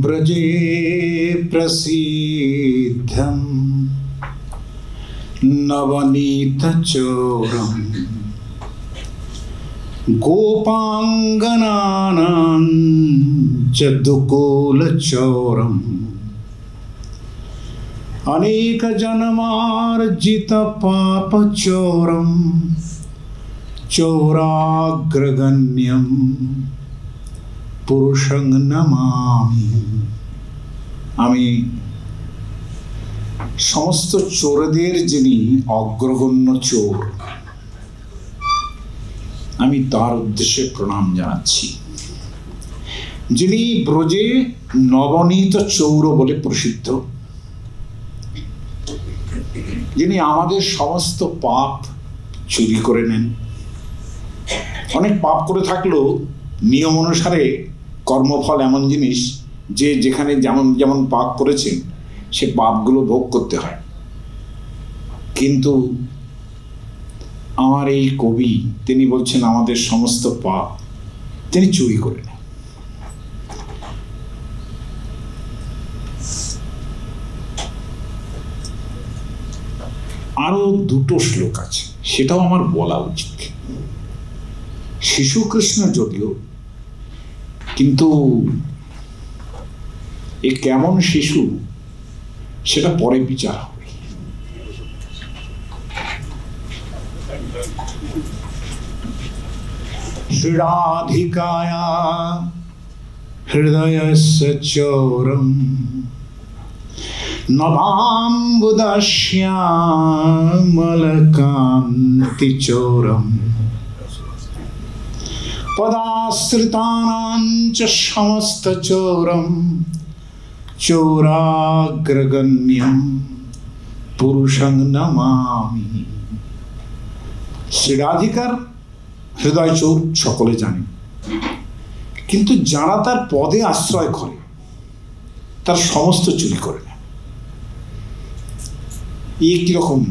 ব্রজে প্রসিদ্ধম নবনীত চোরম গোপাঙ্গনানাং যদুকুল চোরম अनेक जन्मार्जित पाप चोरम चोराग्रगण्यम पुरुषं नमामि। আমি সমস্ত চোরদের যিনি অগ্রগণ্য চোর, আমি তার উদ্দেশ্যে প্রণাম জানাচ্ছি। যিনি ব্রজে নবনীত চৌর বলে প্রসিদ্ধ, যিনি আমাদের সমস্ত পাপ চুরি করে নেন। অনেক পাপ করে থাকলেও নিয়ম অনুসারে কর্মফল এমন জিনিস যে যেখানে যেমন যেমন পাপ করেছেন সে পাপগুলো ভোগ করতে হয়, কিন্তু আমার এই কবি তিনি বলছেন আমাদের সমস্ত পাপ তিনি চুরি করে নেন। আরো দুটো শ্লোক আছে, সেটাও আমার বলা উচিত। শিশু কৃষ্ণ যদিও, কিন্তু এ কেমন শিশু সেটা পরে বিচার হবে। শ্রীরাধিকায়া হৃদয়স্য চোরম নবাম্বুদশ্যামলকান্তি চোরম পদাশ্রিতানাং চ সমস্ত চোরম চোরাগ্রগণ্যম পুরুষং নমামি। শ্রীরাধিকার হৃদয় চোর সকলে জানে, কিন্তু যারা তার পদে আশ্রয় করে তার সমস্ত চুরি করে নেয়। এই কিরকম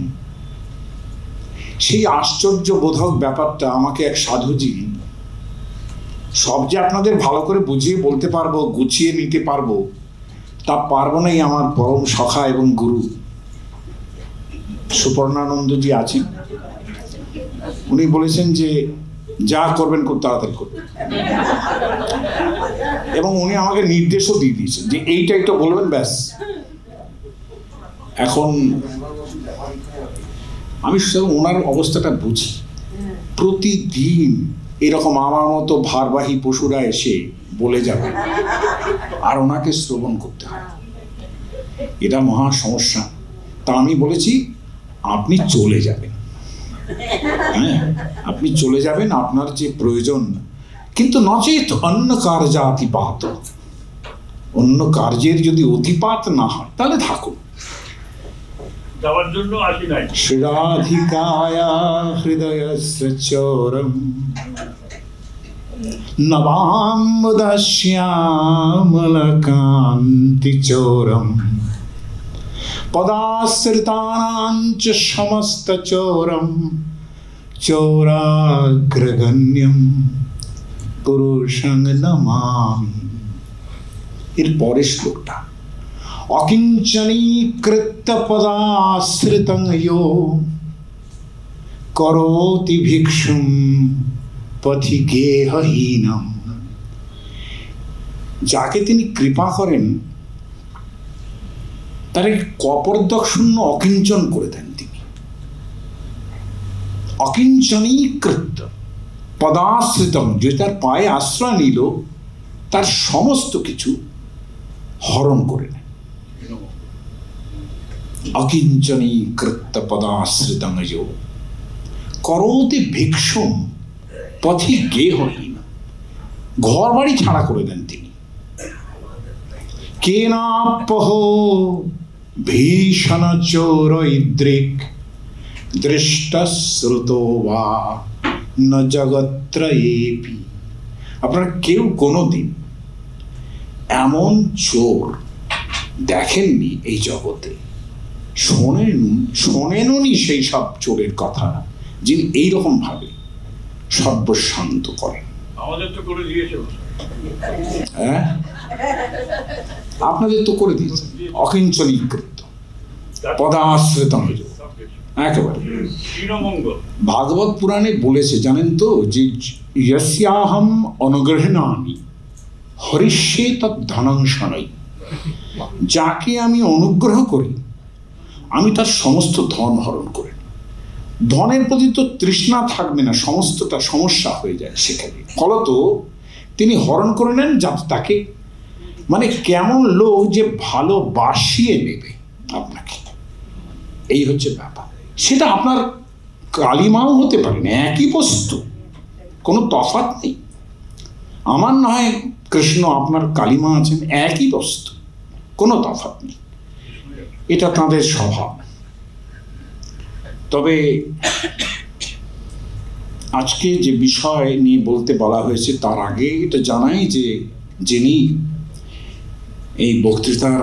সেই আশ্চর্য বোধক ব্যাপারটা আমাকে এক সাধুজি, সব যে আপনাদের ভালো করে বুঝিয়ে বলতে পারবো, গুছিয়ে নিতে পারবো তা পারবো নাই। আমার পরম সখা এবং গুরু সুপর্ণানন্দজি আছেন, উনি বলেছেন যে যা করবেন খুব তাড়াতাড়ি করবেন, এবং উনি আমাকে নির্দেশও দিয়ে দিয়েছেন যে এইটা একটা বলবেন ব্যাস। এখন আমি ওনার অবস্থাটা বুঝি। প্রতিদিন এরকম আমার মতো ভারবাহী পশুরা এসে বলে যাবে আর ওনাকে শ্রবণ করতে হয়, এটা মহা সমস্যা। তা আমি বলেছি আপনি চলে যাবেন, হ্যাঁ আপনি চলে যাবেন, আপনার যে প্রয়োজন, কিন্তু নচেত অন্য কার্যাতিপাত, অন্য কার্যের যদি অতিপাত না হয় তাহলে থাকুন। যাওয়ার জন্য আসি নাই। শ্রীরাধিকায়া হৃদয়স্য চোরম নবাম্বুদশ্যামলকান্তি চোরম পদাশ্রিতানাং চ সমস্ত চোরম চোরাগ্রগণ্যম পুরুষং নমামি। এর পরের শ্লোকটা অকিঞ্চনীকৃত পদাশ্রিতং ইয়ো করোতি ভিক্ষুম পথি গেহহীনম। যাকে তিনি কৃপা করেন তার কপর্দক শূন্য অকিঞ্চন করে দেন তিনি। অকিঞ্চনীকৃত পদাশ্রিতম, যে তার পায়ে আশ্রয় নিল তার সমস্ত কিছু হরণ করে নেন। অকিঞ্চনীকৃত পদাশ্রিতং ইয়ো করোতি ভিক্ষুম পথি গেহহীন, ঘর বাড়ি ছাড়া করে দেন তিনি। কেনাপহ ভীষণ চোর ইদ্রিক দৃষ্টশ্রুত বা ন জগত্রয়েপি। আপনারা কেউ কোনোদিন এমন চোর দেখেননি এই জগতে, শোনেননি সেই সব চোরের কথা যিনি এইরকম ভাবে সর্বশান্ত করেন। আমাদের তো করে দিয়েছে। হ্যাঁ, আপনাদের তো করে দিয়েছে। অকিঞ্চনীকৃত পদাশ্রিত একেবারে। ভাগবত পুরাণে বলেছে জানেন তো, যে যস্যাহম অনুগ্রহণামি হরিষ্যে তৎ ধনং শনৈ, যাকে আমি অনুগ্রহ করি আমি তার সমস্ত ধন হরণ করি। ধনের প্রতি তো তৃষ্ণা থাকবে না, সমস্তটা সমস্যা হয়ে যায় সেখানে। ফলত তিনি হরণ করে নেন যাতে তাকে, মানে কেমন লোক যে ভালোবাসিয়ে নেবে আপনাকে, এই হচ্ছে ব্যাপার। সেটা আপনার কালিমাও হতে পারে না, একই বস্তু, কোনো তফাৎ নেই। আমার নয় কৃষ্ণ, আপনার কালিমা আছেন, একই বস্তু, কোনো তফাৎ নেই। এটা তাঁদের স্বভাব। তবে আজকে যে বিষয় নিয়ে বলতে বলা হয়েছে তার আগে এটা জানাই যে যিনি এই বক্তৃতার,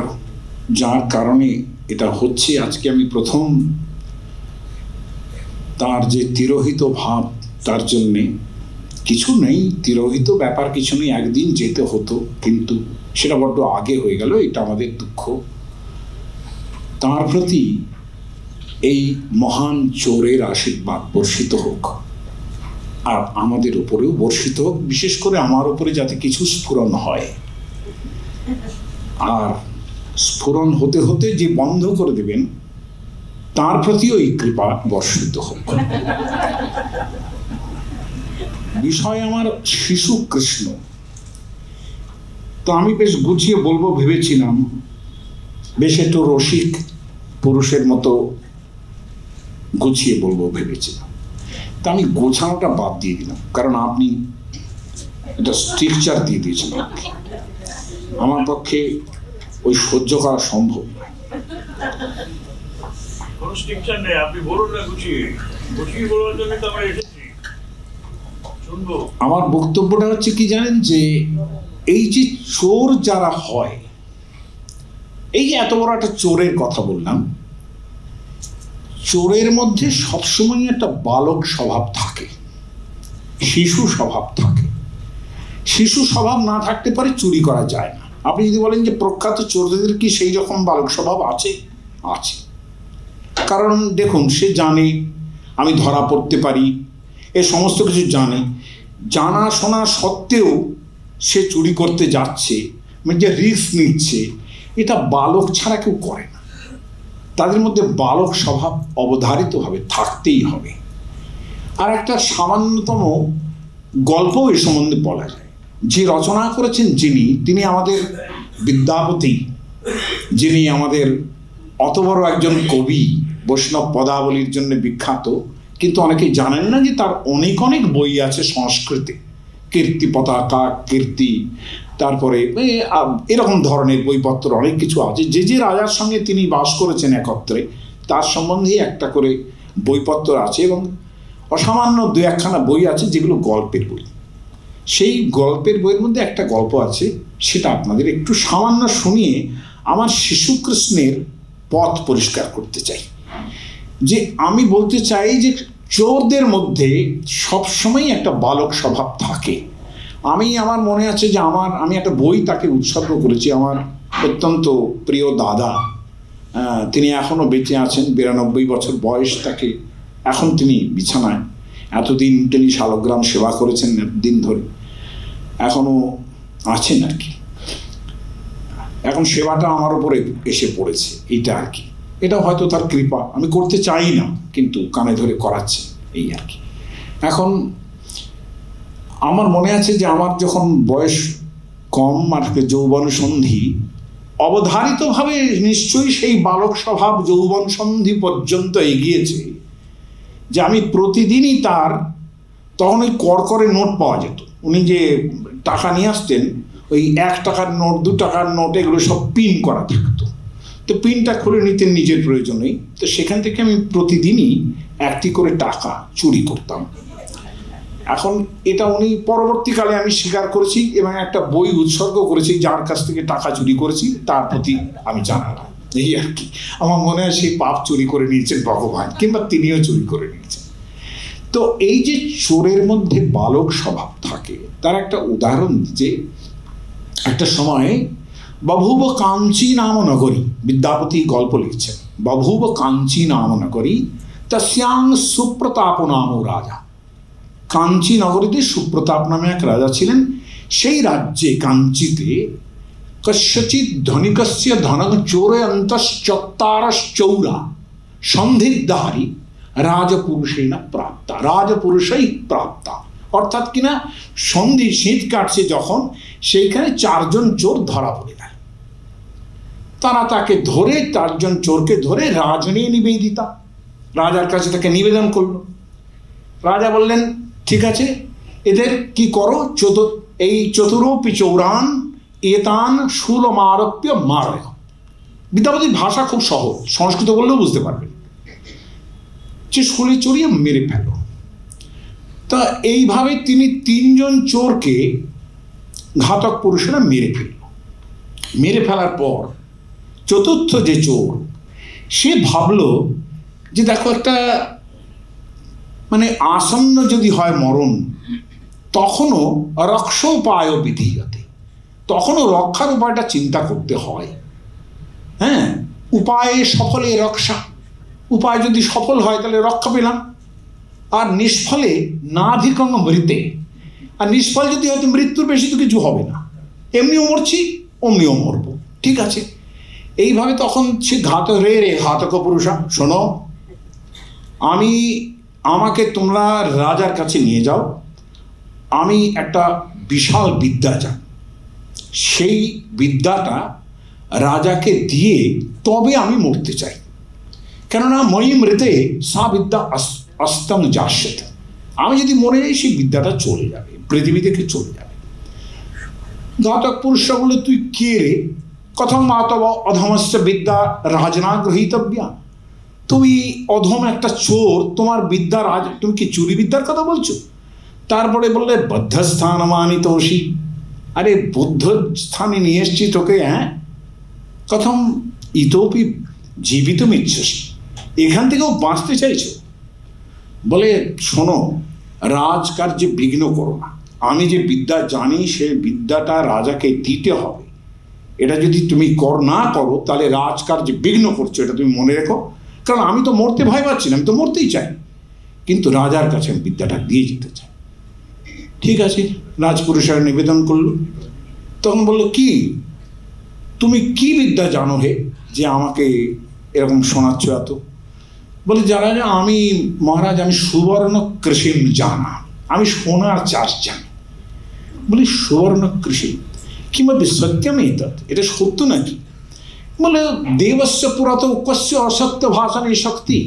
যার কারণে এটা হচ্ছে, আজকে আমি প্রথম তার যে তিরোহিত ভাব, তার জন্যে কিছু নেই, তিরোহিত ব্যাপার কিছু নেই, একদিন যেতে হতো কিন্তু সেটা বড্ড আগে হয়ে গেল, এটা আমাদের দুঃখ। তার প্রতি এই মহান চোরের আশীর্বাদ বর্ষিত হোক, আর আমাদের উপরেও বর্ষিত হোক, বিশেষ করে আমার উপরে যাতে কিছু স্ফুরণ হয়, আর স্ফুরণ হতে হতে যে বন্ধ করে দেবেন তার প্রতিও এই কৃপা বর্ষিত হোক। বিষয় আমার শিশু কৃষ্ণ। তো আমি বেশ গুছিয়ে বলবো ভেবেছিলাম, বেশ একটু রসিক পুরুষের মতো গুছিয়ে বলবো ভেবেছিলাম। তা আমি গোছানোটা বাদ দিয়ে দিলাম, কারণ আপনি এটা স্ট্রাকচার দিয়ে দিয়েছেন, আমার পক্ষে ওই সহ্য করা সম্ভব নয়। আমার বক্তব্যটা হচ্ছে কি জানেন, যে এই যে চোর যারা হয়, এই যে এত বড় একটা চোরের কথা বললাম, চোরের মধ্যে সবসময় একটা বালক স্বভাব থাকে, শিশু স্বভাব থাকে। শিশু স্বভাব না থাকতে পারে চুরি করা যায় না। আপনি যদি বলেন যে প্রখ্যাত চোরদের কি সেই রকম বালক স্বভাব আছে? আছে। কারণ দেখুন, সে জানে আমি ধরা পড়তে পারি, এ সমস্ত কিছু জানে, জানা শোনা সত্ত্বেও সে চুরি করতে যাচ্ছে, মানে যে রিস্ক নিচ্ছে, এটা বালক ছাড়া কেউ করে না। তাদের মধ্যে বালক স্বভাব অবধারিতভাবে থাকতেই হবে। আর একটা সামান্যতম গল্প এ সম্বন্ধে বলা যায়। যে রচনা করেছেন তিনি আমাদের বিদ্যাপতি, যিনি আমাদের অত বড় একজন কবি, বৈষ্ণব পদাবলীর জন্য বিখ্যাত, কিন্তু অনেকেই জানেন না যে তার অনেক অনেক বই আছে সংস্কৃতে, কীর্তি পতাকা, কীর্তি, তারপরে এরকম ধরনের বইপত্র অনেক কিছু আছে। যে যে রাজার সঙ্গে তিনি বাস করেছেন একত্রে, তার সম্বন্ধে একটা করে বইপত্র আছে, এবং অসামান্য দু একখানা বই আছে যেগুলো গল্পের বই। সেই গল্পের বইয়ের মধ্যে একটা গল্প আছে, সেটা আপনাদের একটু সামান্য শুনিয়ে আমার শিশু কৃষ্ণের পথ পরিষ্কার করতে চাই। যে আমি বলতে চাই যে চোরদের মধ্যে সবসময় একটা বালক স্বভাব থাকে। আমার মনে আছে যে আমি একটা বই তাকে উৎসর্গ করেছি, আমার অত্যন্ত প্রিয় দাদা, তিনি এখনও বেঁচে আছেন, 92 বছর বয়স তাকে, এখন তিনি বিছানায়। এতদিন তিনি শালগ্রাম সেবা করেছেন দিন ধরে, এখনও আছেন আর কি। এখন সেবাটা আমার উপরে এসে পড়েছে, এইটা আর কি। এটা হয়তো তার কৃপা, আমি করতে চাই না কিন্তু কানে ধরে করাচ্ছে, এই আর কি। এখন আমার মনে আছে যে আমার যখন বয়স কম, আর যৌবন সন্ধি, অবধারিতভাবে নিশ্চয়ই সেই বালক স্বভাব যৌবন সন্ধি পর্যন্ত এগিয়েছে, যে আমি প্রতিদিনই তার, তখন ওই করকরে নোট পাওয়া যেত, উনি যে টাকা নিয়ে আসতেন, ওই 1 টাকার নোট, 2 টাকার নোট, এগুলো সব পিন করা থাকতো। তো পিনটা খুলে নিতেন নিজের প্রয়োজনেই। তো সেখান থেকে আমি প্রতিদিনই 1টি করে টাকা চুরি করতাম। এখন এটা উনি পরবর্তীকালে আমি স্বীকার করেছি, এবং একটা বই উৎসর্গ করেছি, যার কাছ থেকে টাকা চুরি করেছি তার প্রতি আমি জানালাম। এই আর কি। আমার মনে হয় সেই পাপ চুরি করে নিয়েছেন ভগবান, কিংবা তিনিও চুরি করে নিয়েছেন। তো এই যে চোরের মধ্যে বালক স্বভাব থাকে, তার একটা উদাহরণ দিচ্ছে। একটা সময় বভূব কাঞ্চি নাম নগরী, বিদ্যাপতি গল্প লিখছেন, বভূব কাঞ্চি নাম নগরী তস্যাং সুপ্রতাপ নাম রাজা। কাঞ্চি নগরীতে সুপ্রতাপ নামে এক রাজা ছিলেন। সেই রাজ্যে কাঞ্চিতে কস্যচিৎ ধনিকস্য ধনং চোরয়ন্তশ্চত্তারশ্চৌরা সন্ধিদ্ধারী রাজপুরুষেণ প্রাপ্তা, রাজপুরুষই প্রাপ্তা। অর্থাৎ কিনা সন্ধি, শীত কাটছে যখন, সেইখানে 4 জন চোর ধরা পড়ে গেল। তারা তাকে ধরে, 4 জন চোরকে ধরে রাজনী নিবেদিতা, রাজার কাছে তাকে নিবেদন করল। রাজা বললেন ঠিক আছে, এদের কি করো, এই চতুরোপি চৌরান এতান শূলমারোপ্য মারয়। বিদ্যাপতির ভাষা খুব সহজ, সংস্কৃত বললেও বুঝতে পারবেন, যে শুলে চড়িয়ে মেরে ফেল। তা এইভাবে তিনি 3 জন চোরকে ঘাতক পুরুষেরা মেরে ফেলল। মেরে ফেলার পর চতুর্থ যে চোর, সে ভাবল যে দেখো, একটা মানে আসন্ন যদি হয় মরণ, তখনও রক্ষোপায় বিধীয়তে, তখনও রক্ষার উপায়টা চিন্তা করতে হয়। হ্যাঁ, উপায়ে সফলে রক্ষা, উপায় যদি সফল হয় তাহলে রক্ষা পেলাম, আর নিষ্ফলে নাধিকং মৃতে, আর নিষ্ফল যদি হয়তো মৃত্যুর বেশি তো কিছু হবে না, এমনিও মরছি অমনিও মরব, ঠিক আছে। এইভাবে তখন সে ঘাতক পুরুষা, শোনো, আমাকে তোমরা রাজার কাছে নিয়ে যাও, আমি একটা বিশাল বিদ্যা জানি, সেই বিদ্যাটা রাজাকে দিয়ে তবে আমি মরতে চাই, কেননা ময়ী মৃতে সা বিদ্যা অস্তং যাস্যতে, আমি যদি মরে যাই সেই বিদ্যাটা চলে যাবে, পৃথিবী থেকে চলে যাবে। ঘাতক পুরুষরা বললে তুই কে রে, কথম মাতব অধমস্য বিদ্যা রাজনা গ্রহীতব্যা, তুমি অধম একটা চোর, তোমার বিদ্যা তুমি কি চুরি বিদ্যার কথা বলছো? তারপরে বললে বদ্ধস্থান মানিতোষী, আরে বুদ্ধ স্থানে নিয়ে এসছি তোকে, হ্যাঁ, কথম ইতোপি জীবিত ইচ্ছসি, এখান থেকেও বাঁচতে চাইছো? বলে শোনো, রাজকার্যে বিঘ্ন করো না, আমি যে বিদ্যা জানি সে বিদ্যাটা রাজাকে দিতে হবে, এটা যদি তুমি না করো তাহলে রাজকার্যে বিঘ্ন করছো, এটা তুমি মনে রেখো, কারণ আমি তো মরতে ভয় পাচ্ছি না, আমি তো মরতেই চাই, কিন্তু রাজার কাছে আমি বিদ্যাটা দিয়ে যেতে চাই। ঠিক আছে, রাজপুরুষেরা নিবেদন করলো। তখন বললো কি, তুমি কি বিদ্যা জানো হে যে আমাকে এরকম শোনাচ্ছ এত? বলে যারা, আমি মহারাজ, আমি সুবর্ণ কৃষি জানা, আমি সোনার চাষ জানি। বলি সুবর্ণ কৃষি কিংবা সত্যম এটা সত্য নাকি? বলে দেবস্য পুরাত কস্য অসত্য ভাষণে শক্তি,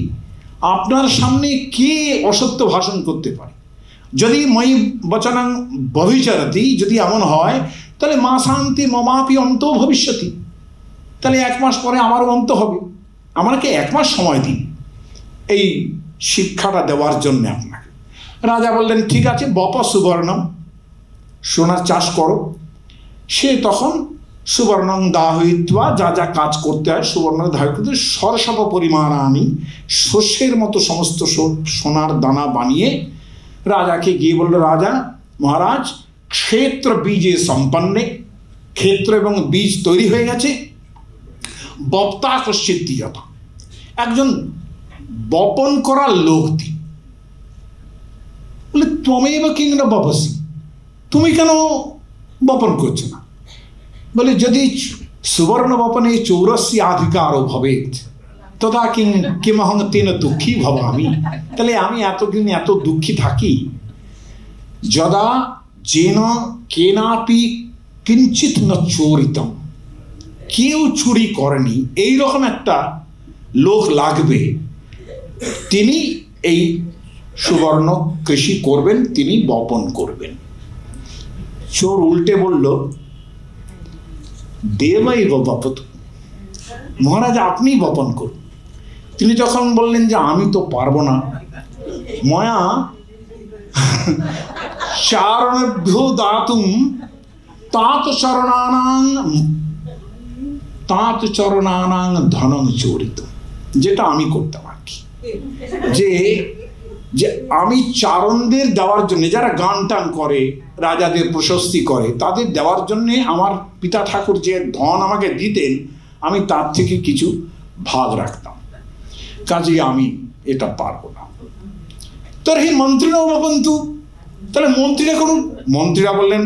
আপনার সামনে কে অসত্য ভাষণ করতে পারে? যদি ময়ী বচনাং ব্যভিচরতি, যদি এমন হয় তাহলে মা শান্তি মমাপি অন্ত ভবিষ্যতি, তাহলে 1 মাস পরে আমারও অন্ত হবে, আমাকে 1 মাস সময় দিন এই শিক্ষাটা দেওয়ার জন্য আপনাকে। রাজা বললেন ঠিক আছে, বপ সুবর্ণম, সোনার চাষ করো। সে তখন সুবর্ণং দাহয়িত্বা, যা যা কাজ করতে হয় সুবর্ণ দাহ করতে, সরসব পরিমাণ আনি, শস্যের মতো সমস্ত সোনার দানা বানিয়ে রাজাকে গিয়ে বলল, রাজা মহারাজ, ক্ষেত্র বীজে সম্পন্নে, ক্ষেত্র এবং বীজ তৈরি হয়ে গেছে, বপ্তা কশ্চিত, একজন বপন করার লোক দিন। বলে ত্বমেব কিংবা বপসি, তুমি কেন বপন করছো না? বলে যদি সুবর্ণ বপনে চৌরস্য অধিকারও ভবেত তথা কিমহং তেন দুঃখী ভবামি, তাহলে আমি এতদিন এত দুঃখী থাকি। যদা যেন কেনাপি কিঞ্চিত ন চোরিতম, কেউ চুরি করেনি এইরকম একটা লোক লাগবে, তিনি এই সুবর্ণ কৃষি করবেন, তিনি বপন করবেন। চোর উল্টে বলল, দেবাই বপত, মহারাজ আপনি বপন করুন। তিনি যখন বললেন যে আমি তো পারবো না, ময়া চারণভ্যো দাতুম তাত শরণানাং তাঁত চরণানাং ধনং চরিত, যেটা আমি করতাম আর কি, যে যে আমি চারণদের দেওয়ার জন্য, যারা গান টান করে, রাজাদের প্রশস্তি করে, তাদের দেওয়ার জন্যে আমার পিতা ঠাকুর যে ধন আমাকে দিতেন, আমি তার থেকে কিছু ভাগ রাখতাম। কাজে আমি এটা পারবো না। তর্হি মন্ত্রীরাও বন্ধু, তাহলে মন্ত্রীরা করুন। মন্ত্রীরা বললেন,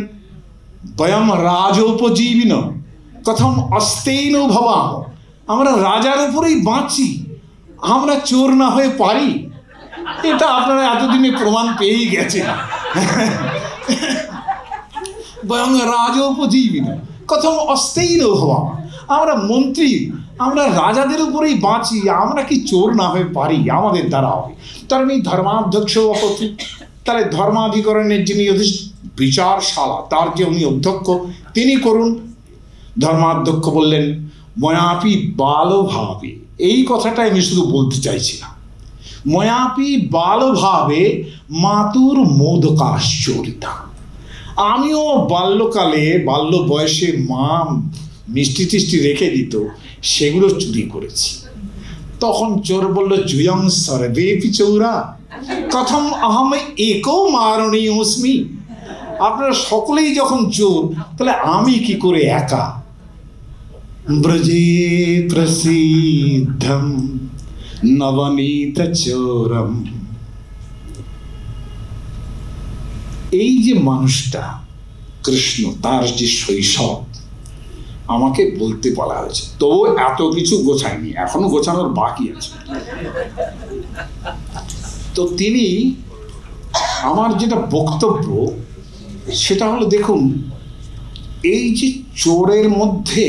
বয়ম রাজোপজীবিন কথম অস্তেইন ভবাম, আমরা রাজার উপরেই বাঁচি, আমরা চোর না হয়ে পারি? এটা আপনারা এতদিনে প্রমাণ পেয়েই গেছেন। বয়ং রাজোপজীবিন কথম অস্তেইন ভবাম, আমরা মন্ত্রী, আমরা রাজাদের উপরেই বাঁচি, আমরা কি চোর না হয়ে পারি? আমাদের দ্বারা হবে। তার আমি ধর্মাধ্যক্ষ অপতি, তাহলে ধর্মাধিকরণের যিনি বিচারশালা, তার যে উনি অধ্যক্ষ, তিনি করুন। ধর্মাধ্যক্ষ বললেন, ময়াপি বালভাবে, এই কথাটা আমি শুধু বলতে চাইছিলাম, ময়াপি বালভাবে মাতুর মোদকাশ্চরিতা, আমিও বাল্যকালে, বাল্য বয়সে মা মিষ্টি টিষ্টি রেখে দিত, সেগুলো চুরি করেছি। তখন চোর বলল, জুয়ং সর্বেপি চৌরা কথম আহম একও মারণীয়স্মি, আপনারা সকলেই যখন চোর, তাহলে আমি কি করে একা? ব্রজে প্রসিদ্ধম নবনীত চোরম। এই যে মানুষটা কৃষ্ণ, তার যে শৈশব আমাকে বলতে বলা হয়েছে, তো এত কিছু গোছায়নি, এখনো গোছানোর বাকি আছে। তো তিনি, আমার যেটা বক্তব্য সেটা হলো, দেখুন, এই যে চোরের মধ্যে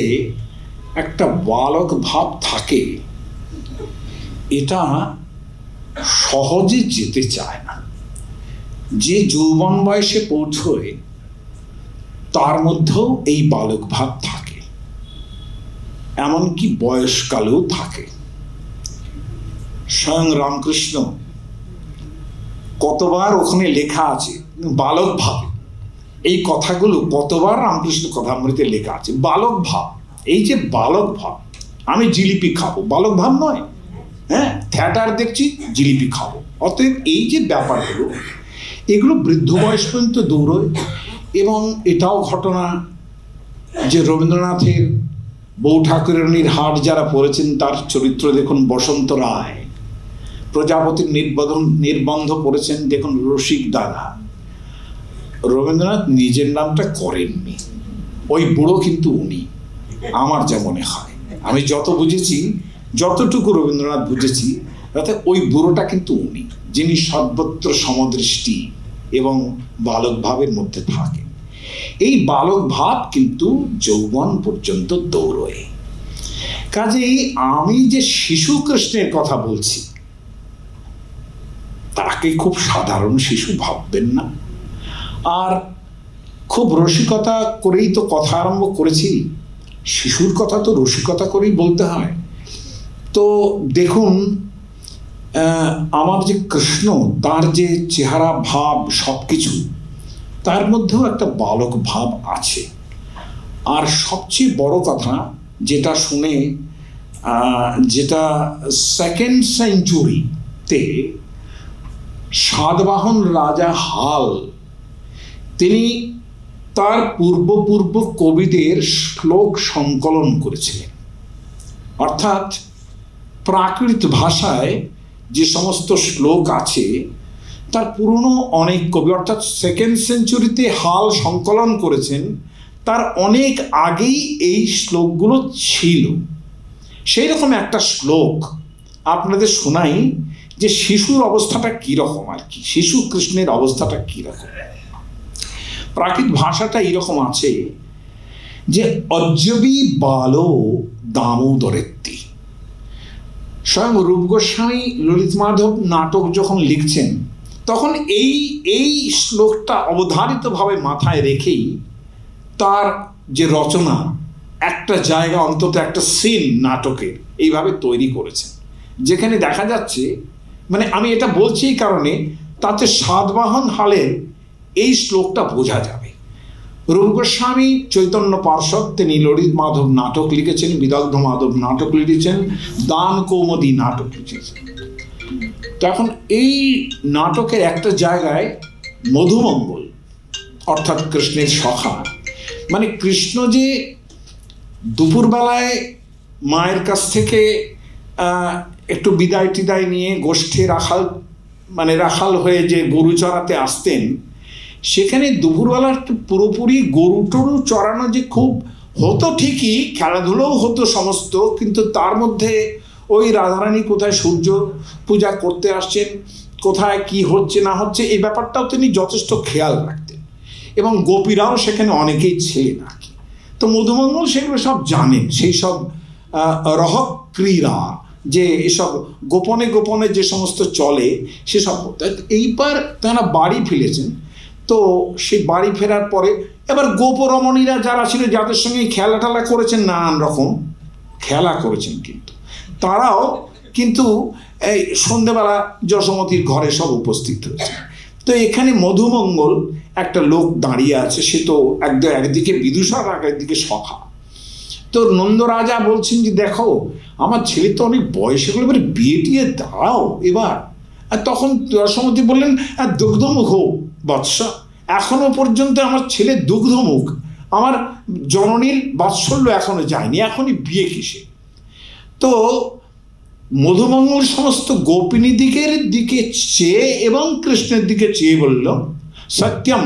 একটা বালক ভাব থাকে, এটা সহজে যেতে চায় না। যে যৌবন বয়সে পৌঁছয় তার মধ্যেও এই বালক ভাব থাকে, এমনকি বয়সকালেও থাকে। স্বয়ং রামকৃষ্ণ কতবার ওখানে লেখা আছে বালক ভাব, এই কথাগুলো কতবার রামকৃষ্ণ কথামৃতে লেখা আছে। বালক ভাব, এই যে বালক ভাব, আমি জিলিপি খাবো, বালক ভাব নয়? হ্যাঁ, থিয়েটার দেখছি, জিলিপি খাবো। অতএব এই যে ব্যাপারগুলো, এগুলো বৃদ্ধ বয়স পর্যন্ত দৌড়য়। এবং এটাও ঘটনা যে রবীন্দ্রনাথের বউ ঠাকুরানীর হাট যারা পড়েছেন, তার চরিত্র দেখুন, বসন্ত রায়। প্রজাপতির নির্বন্ধ পড়েছেন, দেখুন রসিক দাদা। রবীন্দ্রনাথ নিজের নামটা করেননি, ওই বুড়ো কিন্তু উনি, আমার যা মনে হয়, আমি যত বুঝেছি, যতটুকু রবীন্দ্রনাথ বুঝেছি, তাতে ওই বুড়োটা কিন্তু উনি, যিনি সর্বত্র সমদৃষ্টি এবং বালক ভাবের মধ্যে থাকে। এই বালক ভাব কিন্তু যৌবন পর্যন্ত দৌড়য়। কাজেই আমি যে শিশু কৃষ্ণের কথা বলছি, তাকে খুব সাধারণ শিশু ভাববেন না। আর খুব রসিকতা করেই তো কথা আরম্ভ করেছি, শিশুর কথা তো রসিকতা করেই বলতে হয়। তো দেখুন, আমার যে কৃষ্ণ, তার যে চেহারা ভাব সব কিছু, তার মধ্যেও একটা বালক ভাব আছে। আর সবচেয়ে বড় কথা যেটা শুনে, যেটা সেকেন্ড সেঞ্চুরিতে সাতবাহন রাজা হাল, তিনি তার পূর্ব কবিদের শ্লোক সংকলন করেছিলেন। অর্থাৎ প্রাকৃত ভাষায় যে সমস্ত শ্লোক আছে, তার পুরনো অনেক কবি, অর্থাৎ সেকেন্ড সেঞ্চুরিতে হাল সংকলন করেছেন, তার অনেক আগেই এই শ্লোকগুলো ছিল। সেই রকম একটা শ্লোক আপনাদের শোনাই, যে শিশুর অবস্থাটা কীরকম আর কি, শিশু কৃষ্ণের অবস্থাটা কীরকম। প্রাকৃত ভাষাটা এইরকম আছে যে, অজ্জবি বালো দামোদরেত্তি। স্বয়ং রূপ গোস্বামী ললিত মাধব নাটক যখন লিখছেন, তখন এই শ্লোকটা অবধারিতভাবে মাথায় রেখেই তার যে রচনা, একটা জায়গা অন্তত একটা সিন নাটকের এইভাবে তৈরি করেছেন, যেখানে দেখা যাচ্ছে, মানে আমি এটা বলছি এই কারণে, তাতে সাতবাহন হালের এই শ্লোকটা বোঝা যাবে। রূপ গোস্বামী চৈতন্য পার্ষদ, তিনি ললিত মাধব নাটক লিখেছেন, বিদগ্ধ মাধব নাটক লিখেছেন, দান কৌমুদী নাটক লিখেছেন। তো এখন এই নাটকের একটা জায়গায় মধুমঙ্গল অর্থাৎ কৃষ্ণের সখা, মানে কৃষ্ণ যে দুপুরবেলায় মায়ের কাছ থেকে একটু বিদায় টিদায় নিয়ে গোষ্ঠী রাখাল হয়ে যে গরু চড়াতে আসতেন, সেখানে দুপুরবেলা পুরোপুরি গরু টরু চড়ানো যে খুব হতো, ঠিকই খেলাধুলোও হতো সমস্ত, কিন্তু তার মধ্যে ওই রাধারানী কোথায় সূর্য পূজা করতে আসছেন, কোথায় কি হচ্ছে না হচ্ছে, এই ব্যাপারটাও তিনি যথেষ্ট খেয়াল রাখতেন। এবং গোপীরাও সেখানে অনেকেই ছিলেন আর কি। তো মধুমঙ্গল সেগুলো সব জানেন, সেই সব রহক্রীড়া যে এসব গোপনে গোপনে যে সমস্ত চলে সেসব। এইবার তারা বাড়ি ফিরেছেন, তো সেই বাড়ি ফেরার পরে এবার গোপরমণীরা যারা ছিল, যাদের সঙ্গে খেলা টেলা করেছেন, নানান রকম খেলা করেছেন, কিন্তু তারাও কিন্তু এই সন্ধেবেলা যশোমতীর ঘরে সব উপস্থিত হয়েছে। তো এখানে মধুমঙ্গল একটা লোক দাঁড়িয়ে আছে, সে তো একদিকে বিদুষা আর একদিকে সখা। তো নন্দরাজা বলছেন যে দেখো আমার ছেলে তো অনেক বয়স, এগুলো এবার বিয়ে টিয়ে দাও এবার। আর তখন যশোমতী বললেন দুগ্ধমুখ বৎস, এখনো পর্যন্ত আমার ছেলে দুগ্ধমুখ, আমার জননীর বাৎসল্য এখনো যায়নি, এখনই বিয়ে কিসে। তো মধুমঙ্গল সমস্ত গোপিনী দিকে চেয়ে এবং কৃষ্ণের দিকে চেয়ে বলল সত্যম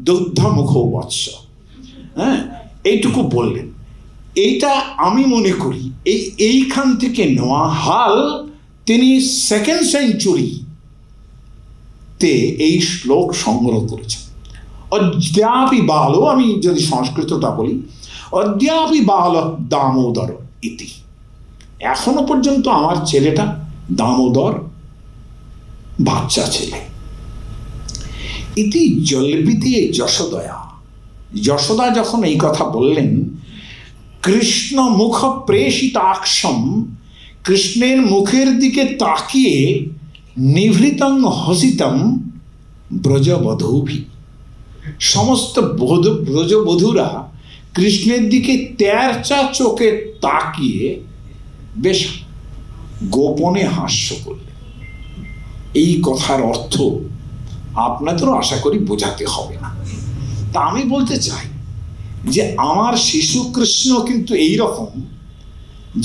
দুগ্ধমুখ বৎস। হ্যাঁ, এইটুকু বললেন। এইটা আমি মনে করি এইখান থেকে নেওয়া। হাল তিনি 2nd সেঞ্চুরিতে এই শ্লোক সংগ্রহ করেছেন। অদ্যাপি বালো, আমি যদি সংস্কৃতটা বলি, অদ্যাপি বাল দামোদর ইতি, এখনো পর্যন্ত আমার ছেলেটা দামোদর বাচ্চা ছেলে। ইতি জল্পিতে যশোদয়া, যশোদা যখন এই কথা বললেন, কৃষ্ণ মুখ প্রেষিতাক্ষম, কৃষ্ণের মুখের দিকে তাকিয়ে নিভৃতং হসিতম ব্রজবধূভি, সমস্ত ব্রজবধূরা কৃষ্ণের দিকে তেরচা চোখে তাকিয়ে বেশ গোপনে হাস্য করলেন। এই কথার অর্থ আপনাদেরও আশা করি বোঝাতে হবে না। তা আমি বলতে চাই যে আমার শিশু কৃষ্ণ কিন্তু এই রকম,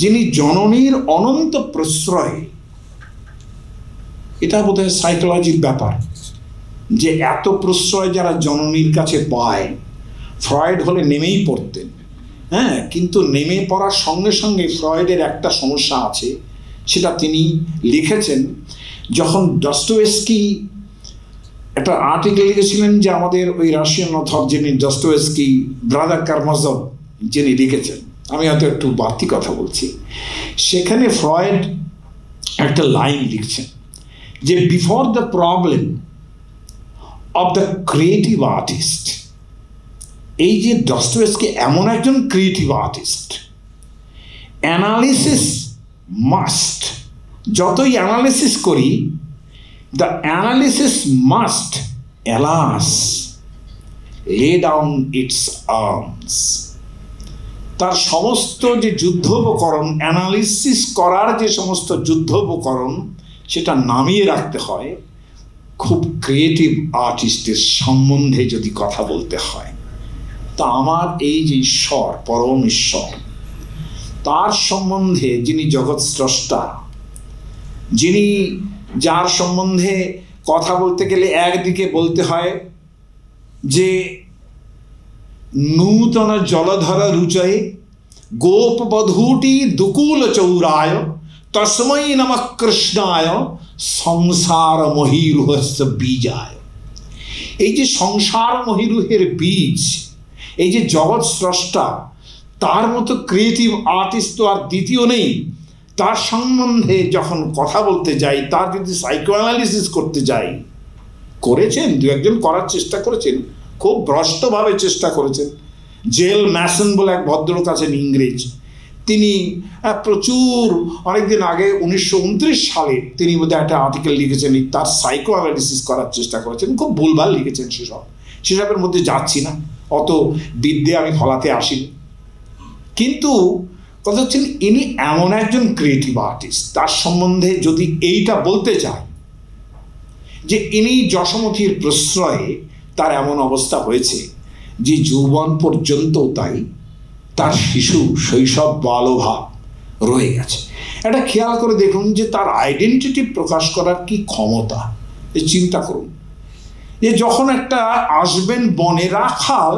যিনি জননীর অনন্ত প্রশ্রয়ে, এটা বোধহয় সাইকোলজির ব্যাপার, যে এত প্রশ্রয় যারা জননীর কাছে পায়, ফ্রয়েড হলে নেমেই পড়তেন। হ্যাঁ, কিন্তু নেমে পড়ার সঙ্গে সঙ্গে ফ্রয়েডের একটা সমস্যা আছে, সেটা তিনি লিখেছেন। যখন ডস্টোয়েস্কি একটা আর্টিকেল লিখেছিলেন, যে আমাদের ওই রাশিয়ান অথর যিনি ডস্টোয়েস্কি, ব্রাদার কারামাজভ যিনি লিখেছেন, আমি হয়তো একটু বাড়তি কথা বলছি, সেখানে ফ্রয়েড একটা লাইন লিখছেন যে before the problem of the creative artist, এই যে ডস্টোয়েস্কি এমন একজন ক্রিয়েটিভ আর্টিস্ট, অ্যানালিসিস মাস্ট, যতই অ্যানালিসিস করি, the analysis must alas lay down it's arms, তার সমস্ত যে যুদ্ধোপকরণ, অ্যানালিসিস করার যে সমস্ত যুদ্ধোপকরণ, সেটা নামিয়ে রাখতে হয় খুব ক্রিয়েটিভ আর্টিস্টের সম্বন্ধে যদি কথা বলতে হয়। তা আমার এই যে ঈশ্বর, পরম ঈশ্বর, তার সম্বন্ধে যিনি জগৎ স্রষ্টা, যিনি, যার সম্বন্ধে কথা বলতে গেলে একদিকে বলতে হয় যে নূতন জলধর রুচয়ে গোপবধূটি দুকুল চৌরায় তস্मै নমঃ কৃষ্ণায় সংসার মহীরুহস্য বীজায়। এই যে সংসার মহীরুহের বীজ, এই যে জগৎ স্রষ্টা, তার মতো ক্রিয়েটিভ আর্টিস্ট তো আর দ্বিতীয় নেই। তার সম্বন্ধে যখন কথা বলতে যাই, তার যদি সাইকো অ্যানালিসিস করতে যাই, করেছেন দু একজন, করার চেষ্টা করেছেন, খুব ভ্রষ্টভাবে চেষ্টা করেছেন। জেল ম্যাসন বলে এক ভদ্রলোক আছেন ইংরেজ, তিনি প্রচুর অনেকদিন আগে 1929 সালে তিনি বোধহয় একটা আর্টিকেল লিখেছেন, তার সাইকো অ্যানালিসিস করার চেষ্টা করেছেন, খুব ভুলভাল লিখেছেন। সেসবের মধ্যে যাচ্ছি না, অত বিদ্যে আমি ফলাতে আসিনি। কিন্তু কথা হচ্ছে ইনি এমন একজন ক্রিয়েটিভ আর্টিস্ট, তার সম্বন্ধে যদি এইটা বলতে চাই যে ইনি যশোমতীর প্রশ্রয়ে তার এমন অবস্থা হয়েছে যে যৌবন পর্যন্ত তাই তার শিশু শৈশব বালভাব রয়ে গেছে। এটা খেয়াল করে দেখুন যে তার আইডেন্টিটি প্রকাশ করার কি ক্ষমতা। চিন্তা করুন যে যখন একটা আসবেন বনে রাখাল,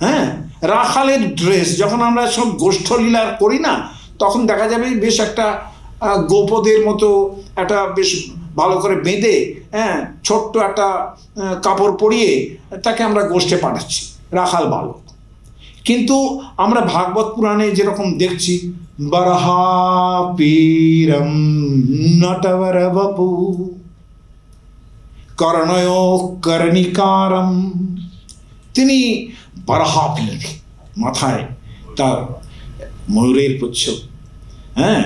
হ্যাঁ, রাখালের ড্রেস যখন আমরা সব গোষ্ঠলীলা করি না, তখন দেখা যাবে বেশ একটা গোপদের মতো একটা বেশ ভালো করে বেঁধে, হ্যাঁ, ছোট্ট একটা কাপড় পরিয়ে তাকে আমরা গোষ্ঠে পাঠাচ্ছি, রাখাল বালক। কিন্তু আমরা ভাগবত পুরাণে যেরকম দেখছি, বরহা পীরম নটবর বপু কর্ণয় কর্ণিকারম, তিনি বরহা পীর, মাথায় তার ময়ূরের পুচ্ছ, হ্যাঁ,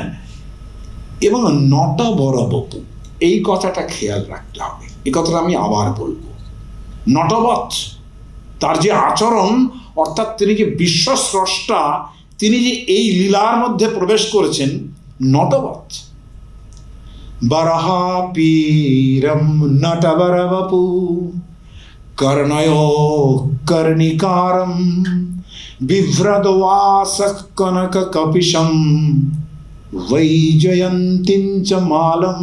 এবং নটবর বপু, এই কথাটা খেয়াল রাখতে হবে। এই কথাটা আমি আবার বলবো, নটবৎ তার যে আচরণ, অর্থাৎ তিনি যে বিশ্বস্রষ্টা, তিনি যে এই লীলার মধ্যে প্রবেশ করেছেন, নটবৎ। বরহা পীরম নটবর বপু কর্ণয় কর্ণিকারম বিভ্রদবাস কনক কপিশম বৈজয়ন্তীং চ মালম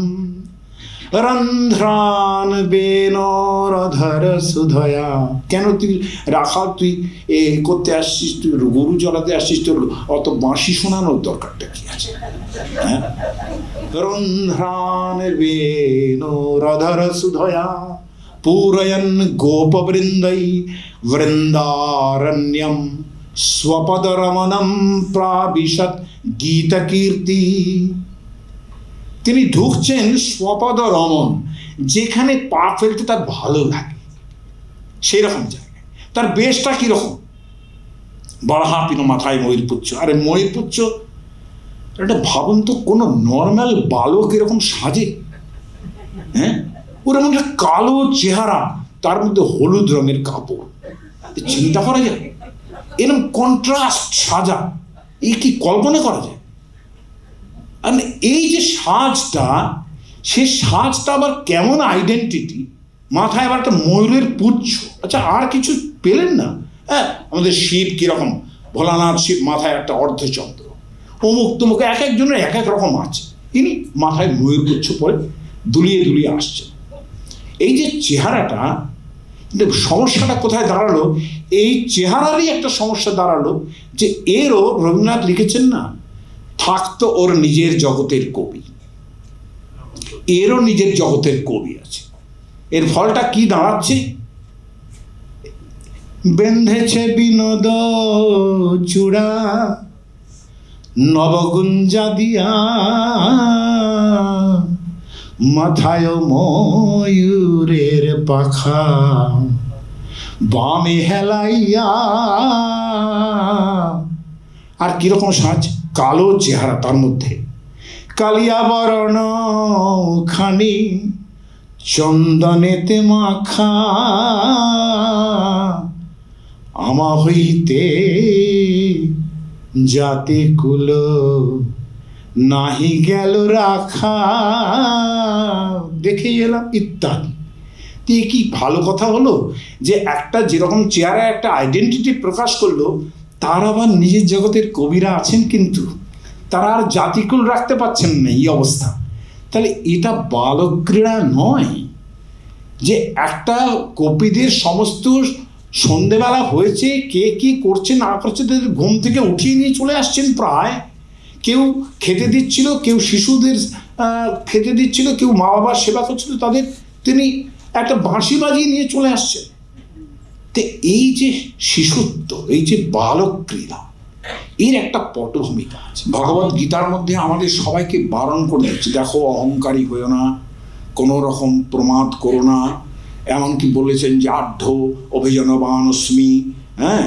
রন্ধ্রান বেনরধর সুধয়া। কেন তুই রাখাল, তুই এ করতে আসছিস, তুই গরু জড়াতে আসছিস, তোর অত বাঁশি শোনানোর দরকারটা কি আছে? রন্ধ্রান বেনরধর সুধয়া পূরয়ন গোপবৃন্दै বৃন্দারণ্যম স্বপদরমণম প্রাবিশৎ গীতকীর্তি। তিনি ঢুকছেন স্বপদ রমন, যেখানে পা ফেলতে তার ভালো লাগে সেই রকম জায়গায়। তার বেশটা কিরকম? বরহা পিনো, মাথায় ময়ূরপুচ্ছ। আরে ময়ূরপুচ্ছ, এটা ভাবুন তো, কোনো নর্মাল বালক এরকম সাজে? হ্যাঁ, ওরকম একটা কালো চেহারা, তার মধ্যে হলুদ রঙের কাপড়, চিন্তা করা যায়? এরকম কন্ট্রাস্ট সাজা, এই কি কল্পনা করা যায়? আর এই যে সাজটা, সে সাজটা আবার কেমন আইডেন্টিটি, মাথায় আবার একটা ময়ূরের পুচ্ছ। আচ্ছা, আর কিছু পেলেন না? হ্যাঁ, আমাদের শিব কিরকম, ভোলানাথ শিব মাথায় একটা অর্ধচন্দ্র, অমুক তমুক, এক একজনের এক এক রকম আছে। ইনি মাথায় ময়ূর পুচ্ছ পরে দুলিয়ে দুলিয়ে আসছেন। এই যে চেহারাটা, সমস্যাটা কোথায় দাঁড়ালো? এই চেহারারই একটা সমস্যা দাঁড়ালো যে এরও, রবীন্দ্রনাথ লিখেছেন না, থাকতো ওর নিজের জগতের কবি, এরও নিজের জগতের কবি আছে। এর ফলটা কি দাঁড়াচ্ছে? বেঁধেছে বিনোদ চূড়া নবগুঞ্জা দিয়া, মাথায় ময়ূরের পাখা বামে হেলাইয়া। আর কিরকম সাজ? কালো চেহারা, তার মধ্যে কালিয়া বরণ খানি চন্দনেতে মাখা, আমা হইতে যাতে কুল নাহি গেল রাখা, দেখে এলাম ইত্যাদি। কি ভালো কথা হলো যে একটা যেরকম চেহারা একটা আইডেন্টিটি প্রকাশ করলো, তার আবার নিজের জগতের কবিরা আছেন, কিন্তু তারা আর জাতিকুল রাখতে পারছেন না এই অবস্থা। তাহলে এটা বালক্রীড়া নয় যে একটা কবিদের সমস্ত সন্ধেবেলা হয়েছে, কে কি করছে না করছে তাদের ঘুম থেকে উঠিয়ে নিয়ে চলে আসছেন। প্রায় কেউ খেতে দিচ্ছিল, কেউ শিশুদের খেতে দিচ্ছিল, কেউ মা বাবার সেবা করছিল, তাদের তিনি একটা বাঁশি বাজিয়ে নিয়ে চলে আসছেন। তো এই যে শিশুত্ব, এই যে বালক ক্রীড়া, এর একটা পটভূমিকা আছে। ভগবত গীতার মধ্যে আমাদের সবাইকে বারণ করে দিচ্ছে, দেখো অহংকারী হয়েও না, কোনো রকম প্রমাদ করো না। এমনকি বলেছেন যে আঢ্য অভিযানবানস্মি, হ্যাঁ,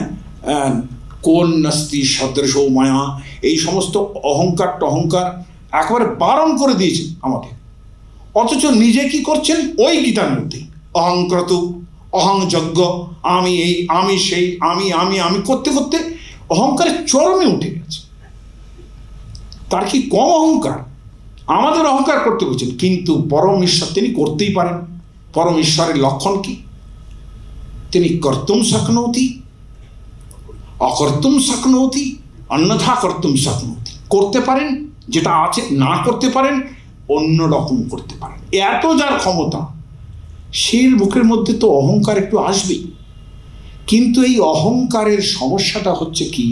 কোন নাস্তি সদৃশ মায়া, এই সমস্ত অহংকার টহংকার একেবারে বারণ করে দিয়েছেন আমাদের। অথচ নিজে কি করছেন? ওই গীতার মধ্যে অহংক্রতু অহং যজ্ঞ, আমি এই, আমি সেই, আমি আমি আমি করতে করতে অহংকারের চরমে উঠে গেছে। তার কি কম অহংকার? আমাদের অহংকার করতে বলছেন, কিন্তু পরম ঈশ্বর তিনি করতেই পারেন। পরম ঈশ্বরের লক্ষণ কি? তিনি কর্তুম শক্নোতি, অকর্তুম শক্নোতি, অন্যথা কর্তুম শক্নোতি। করতে পারেন যেটা আছে, না করতে পারেন অন্য রকম করতে পারেন। এত যার ক্ষমতা, সেই মুখের মধ্যে তো অহংকার একটু আসবেই। কিন্তু এই অহংকারের সমস্যাটা হচ্ছে কি,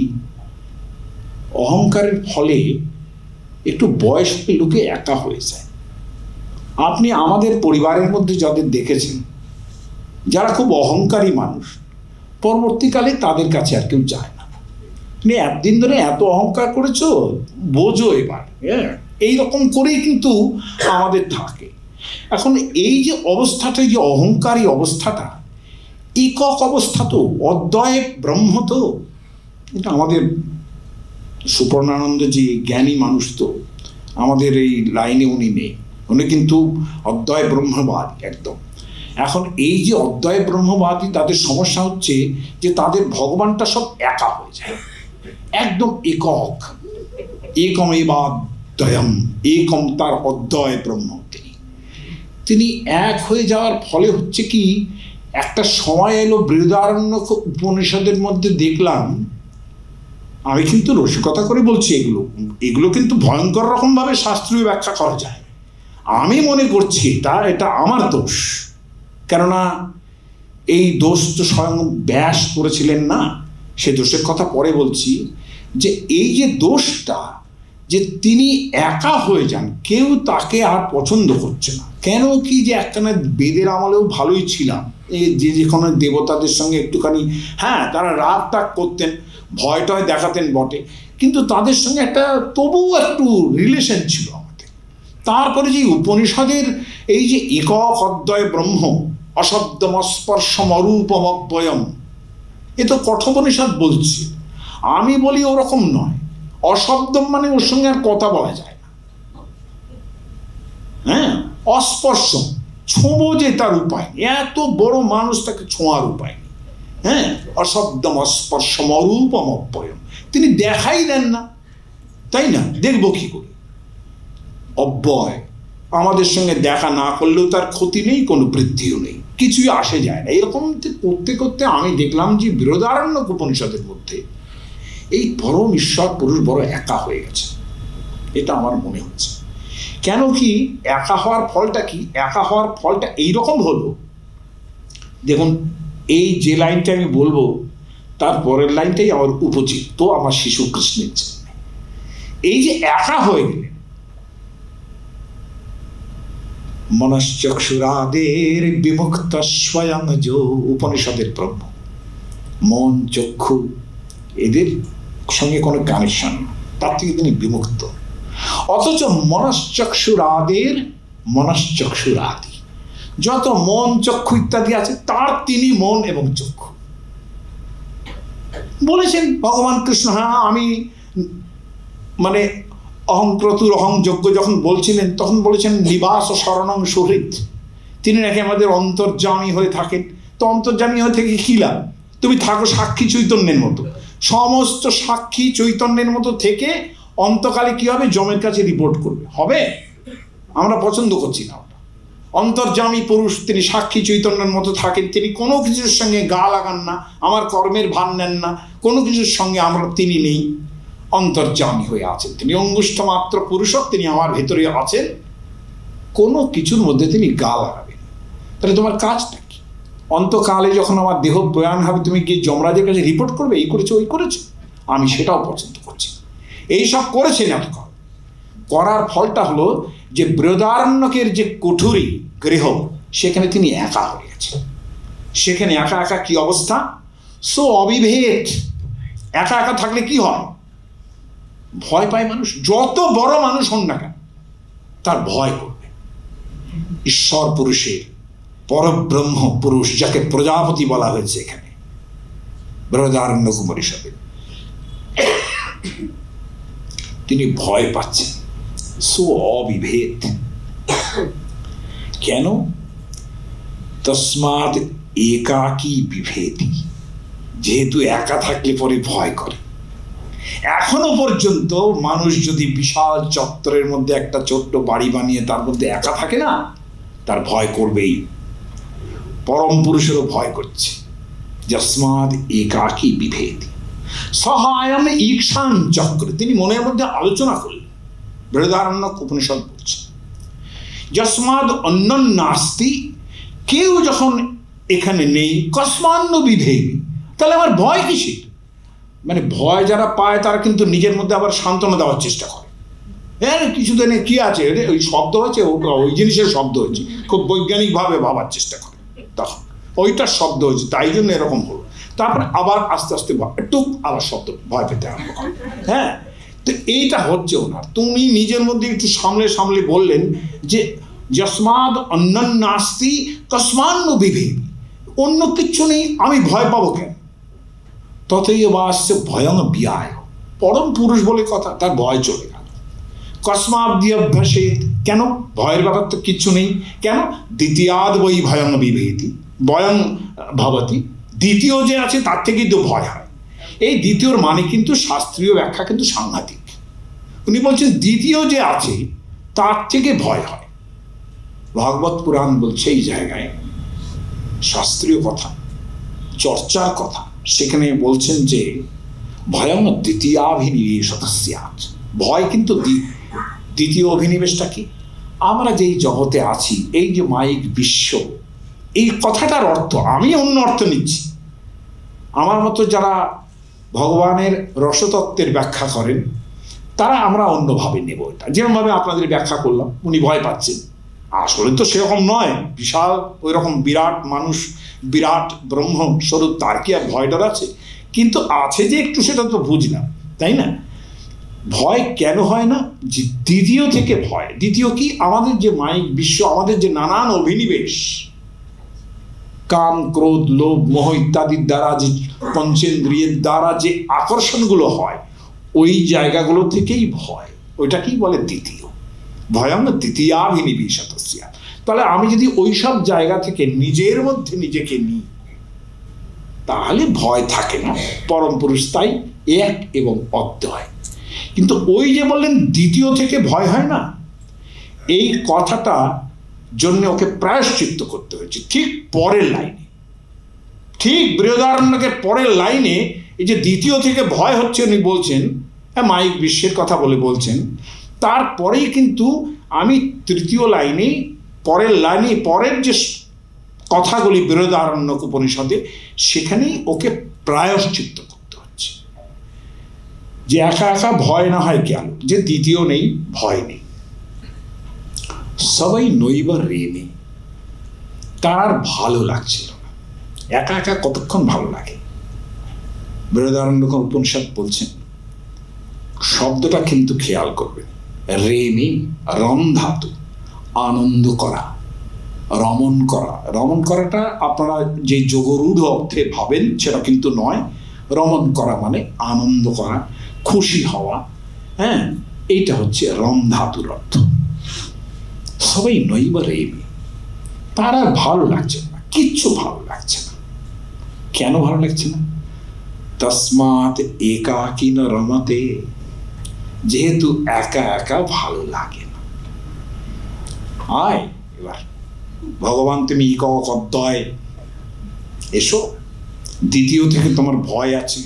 অহংকারের ফলে একটু বয়স্ক লোকে একা হয়ে যায়। আপনি আমাদের পরিবারের মধ্যে যাদের দেখেছেন, যারা খুব অহংকারী মানুষ, পরবর্তীকালে তাদের কাছে আর কেউ যায় না। তুমি একদিন ধরে এত অহংকার করেছো, বোঝো এবার। হ্যাঁ, এইরকম করেই কিন্তু আমাদের থাকে। এখন এই যে অবস্থাটা, যে অহংকারী অবস্থাটা, একক অবস্থা তো, অদ্বয় ব্রহ্ম তো। এটা আমাদের সুপর্ণানন্দ যে জ্ঞানী মানুষ, তো আমাদের এই লাইনে উনি নেই, উনি কিন্তু অদ্বয় ব্রহ্মবাদী একদম। এখন এই যে অদ্বয় ব্রহ্মবাদী, তাদের সমস্যা হচ্ছে যে তাদের ভগবানটা সব একা হয়ে যায়, একদম একক। একম এবাদ্বয়ম, একম তার অদ্বয় ব্রহ্ম। তিনি এক হয়ে যাওয়ার ফলে হচ্ছে কি, একটা সময় এলো বৃহদারণ্যক উপনিষদের মধ্যে দেখলাম, আমি কিন্তু রসিকতা করে বলছি, এগুলো কিন্তু ভয়ঙ্কর রকমভাবে শাস্ত্রীয় ব্যাখ্যা করা যায়। আমি মনে করছি এটা আমার দোষ, কেননা এই দোষ তো স্বয়ং ব্যাস করেছিলেন না, সে দোষের কথা পরে বলছি। যে এই যে দোষটা, যে তিনি একা হয়ে যান, কেউ তাকে আর পছন্দ করছে না। কেন কি, যে একখানা বেদের আমলেও ভালোই ছিলাম, এই যে কোনো দেবতাদের সঙ্গে একটুখানি, হ্যাঁ তারা রাগ টাগ করতেন, ভয় টয় দেখাতেন বটে, কিন্তু তাদের সঙ্গে একটা তবুও একটু রিলেশন ছিল আমাদের। তারপরে যে উপনিষদের এই যে একক অদ্বয় ব্রহ্ম, অশব্দম স্পর্শম অরূপম অব্যয়ম, এ তো কঠোপনিষদ বলছে। আমি বলি ওরকম নয়, অশব্দম মানে ওর সঙ্গে আর কথা বলা যায় না। হ্যাঁ, অস্পর্শম, ছোঁবো যে তার উপায়, এত বড় মানুষ, তাকে ছোঁয়ার উপায় নেই। হ্যাঁ, অশব্দম অস্পর্শম অরূপম অব্যয়ম, তিনি দেখাই দেন না, তাই না? দেখবো কি করে? অব্যয়, আমাদের সঙ্গে দেখা না করলেও তার ক্ষতি নেই, কোনো বৃদ্ধিও নেই, কিছুই আসে যায় না। এরকম করতে করতে আমি দেখলাম যে বৃহদারণ্যক উপনিষদের মধ্যে এই পরম ঈশ্বর পুরুষ বড় একা হয়ে গেছে, এটা আমার মনে হচ্ছে। কেন কি, একা হওয়ার ফলটা কি? একা হওয়ার ফলটা এইরকম হলো, দেখুন এই যে লাইনটা আমি বলবো, তার পরের লাইনটাই আমার উপচিত, আমার শিশু কৃষ্ণের জন্য। এই যে একা হয়ে গেলে, মনশ্চক্ষুরাদের বিমুক্ত স্বয়ং যো, উপনিষদের ব্রহ্ম, মন চক্ষু এদের সঙ্গে কোনো কানেকশন, তার থেকে তিনি বিমুক্ত। অথচ মনশ্চক্ষুরাদের, মনশ্চক্ষুরাদি যত মন চক্ষু ইত্যাদি আছে, তার তিনি মন এবং চক্ষু। বলেছেন ভগবান কৃষ্ণ, হ্যাঁ আমি মানে অহংক্রতুর অহং যজ্ঞ যখন বলছিলেন, তখন বলেছেন নিবাস শরণং সুহৃদ, তিনি নাকি আমাদের অন্তর্যামী হয়ে থাকেন। তো অন্তর্যামী হয়ে থেকে কি লাভ? তুমি থাকো সাক্ষী চৈতন্যের মতো, সমস্ত সাক্ষী চৈতন্যের মতো থেকে অন্তকালে কি হবে? যমের কাছে রিপোর্ট করবে, হবে? আমরা পছন্দ করছি না ওটা। অন্তর্যামী পুরুষ, তিনি সাক্ষী চৈতন্যের মতো থাকেন, তিনি কোনো কিছুর সঙ্গে গা লাগান না, আমার কর্মের ভার নেন না, কোনো কিছুর সঙ্গে তিনি নেই, অন্তর্যামী হয়ে আছেন। তিনি অঙ্গুষ্ঠ মাত্র পুরুষ, তিনি আমার ভেতরে আছেন, কোনো কিছুর মধ্যে তিনি গা লাগাবেন। তাহলে তোমার কাজটা কি? অন্তকালে যখন আমার দেহ প্রয়াণ হবে, তুমি গিয়ে যমরাজের কাছে রিপোর্ট করবে, এই করেছো ওই করেছো? আমি সেটাও পছন্দ করছি। এইসব করেছেন এতকাল, করার ফলটা হলো যে বৃহদারণ্যকের যে কুঠুরি গৃহ, সেখানে তিনি একা হয়ে গেছেন। সেখানে একা একা কি অবস্থা? সো অবিভেদ। একা একা থাকলে কি হয়? ভয় পায় মানুষ, যত বড় মানুষ হন না কেন তার ভয় করবে। ঈশ্বর পুরুষের, পরব্রহ্ম পুরুষ যাকে প্রজাপতি বলা হয়েছে এখানে বৃহদারণ্যক উপনিষদে, তিনি ভয় পাচ্ছেন। সো অবিভেদ। কেন? তস্মাৎ একাকী বিভেতি, যেহেতু একা থাকলে পরে ভয় করে। এখনো পর্যন্ত মানুষ যদি বিশাল চত্বরের মধ্যে একটা ছোট্ট বাড়ি বানিয়ে তার মধ্যে একা থাকে না, তার ভয় করবেই। পরম পুরুষেরও ভয় করছে। যস্মাদ একাকী বিভেতি সহায়ম ঈক্ষান চক্র, তিনি মনের মধ্যে আলোচনা করলেন। বৃহদারণ্যক উপনিষদ বলছে যস্মাদ অন্যন নাস্তি, কেউ যখন এখানে নেই, কস্মান্ন বিভেমি, তাহলে আমার ভয় কিসের? মানে ভয় যারা পায় তারা কিন্তু নিজের মধ্যে আবার সান্ত্বনা দেওয়ার চেষ্টা করে। হ্যাঁ, কিছুদিনে কি আছে, ওই শব্দ হয়েছে, ওই জিনিসের শব্দ হয়েছে, খুব বৈজ্ঞানিকভাবে ভাবার চেষ্টা করে, তখন ওইটার শব্দ হয়েছে, তাই জন্য এরকম হলো। তারপরে আবার আস্তে আস্তে একটু আবার শব্দ ভয় পেতে আরম্ভ করে। হ্যাঁ, তো এইটা হচ্ছে ওনার। তুমি নিজের মধ্যে একটু সামলে সামলে বললেন যে যস্মাদ অন্যন নাস্তি কস্মান্ন বিভেদ, অন্য কিচ্ছু নেই, আমি ভয় পাবো কেন? ততই বা আসছে ভয়ং বিয়ায়, পরম পুরুষ বলে কথা, তার ভয় চলে গেল। কস্মাব্দি অভ্যাসেত, কেন? ভয়ের ব্যাপার তো কিচ্ছু নেই, কেন? দ্বিতীয়াদ বই ভয়ং বিভেতি ভয়ং ভবতি, দ্বিতীয় যে আছে তার থেকেই তো ভয় হয়। এই দ্বিতীয়র মানে কিন্তু শাস্ত্রীয় ব্যাখ্যা কিন্তু সাংঘাতিক। উনি বলছেন দ্বিতীয় যে আছে তার থেকে ভয় হয়। ভাগবত পুরাণ বলছে এই জায়গায় শাস্ত্রীয় কথা, চর্চার কথা, সেখানে বলছেন যে ভয়ং দ্বিতীয়াভিনিবেশত স্যাৎ, ভয় কিন্তু দ্বিতীয় অভিনিবেশটা কি? আমরা যেই জগতে আছি, এই যে মাইক বিশ্ব, এই কথাটার অর্থ আমি অন্য অর্থ নিচ্ছি। আমার মতো যারা ভগবানের রসতত্ত্বের ব্যাখ্যা করেন তারা আমরা অন্যভাবে নেব এটা, যেরকমভাবে আপনাদের ব্যাখ্যা করলাম। উনি ভয় পাচ্ছেন, আসলে তো সেরকম নয়, বিশাল ওই রকম বিরাট মানুষ, বিরাট ব্রহ্ম স্বরূপ, তার কি আর ভয় ডর আছে? কিন্তু আছে যে একটু, সেটা তো বুঝলাম, তাই না? ভয় কেন হয় না? যে দ্বিতীয় থেকে ভয়। দ্বিতীয় কি? আমাদের যে মাইক বিশ্ব, আমাদের যে নানান অভিনিবেশ, কাম ক্রোধ লোভ মোহ ইত্যাদির দ্বারা, যে পঞ্চেন্দ্রিয়ের দ্বারা যে আকর্ষণগুলো হয়, ওই জায়গাগুলো থেকেই ভয়। ওইটাকেই বলে দ্বিতীয়। ভয়ং দ্বিতীয়াভিনিবেশত স্যাৎ। তাহলে আমি যদি ওইসব জায়গা থেকে নিজের মধ্যে নিজেকে নিই, তাহলে ভয় থাকে না। পরম পুরুষ তাই এক এবং অদ্বয়। কিন্তু ওই যে বললেন দ্বিতীয় থেকে ভয় হয় না, এই কথাটা জন্য ওকে প্রায়শ্চিত্ত করতে হয়েছে ঠিক পরের লাইনে। ঠিক বৃহদারণ্যকের পরের লাইনে এই যে দ্বিতীয় থেকে ভয় হচ্ছে উনি বলছেন, হ্যাঁ, মাইক বিশ্বের কথা বলছেন। তারপরেই কিন্তু আমি তৃতীয় লাইনে, পরের লাইনে, পরের যে কথাগুলি বৃহদারণ্যক উপনিষদে, সেখানেই ওকে প্রায়শ্চিত্ত করতে হচ্ছে যে একা একা ভয় না হয় কেন, যে দ্বিতীয় নেই, ভয় নেই। সবাই নইবার রেমে, তার আর ভালো লাগছিল না। একা একা কতক্ষণ ভালো লাগে? বৃহদারণ্যক উপনিষদ বলছেন, শব্দটা কিন্তু খেয়াল করবেন, রেমি রম ধাতু, আনন্দ করা, রমণ করা। রমণ করাটা আপনারা যে যোগরূঢ় অর্থে ভাবেন সেটা কিন্তু নয়। রমণ করা মানে আনন্দ করা, খুশি হওয়া। হ্যাঁ, এইটা হচ্ছে রম ধাতুর অর্থ। সবাই নইবা রেমি, তার আর ভালো লাগছে না, কিচ্ছু ভালো লাগছে না। কেন ভালো লাগছে না? তস্মাৎ একাকিন রমতে, যেহেতু একা একা ভালো লাগে না। আয় এবার ভগবান, তুমি একক অদ্বয়, এসো। দ্বিতীয় থেকে তোমার ভয় আছে,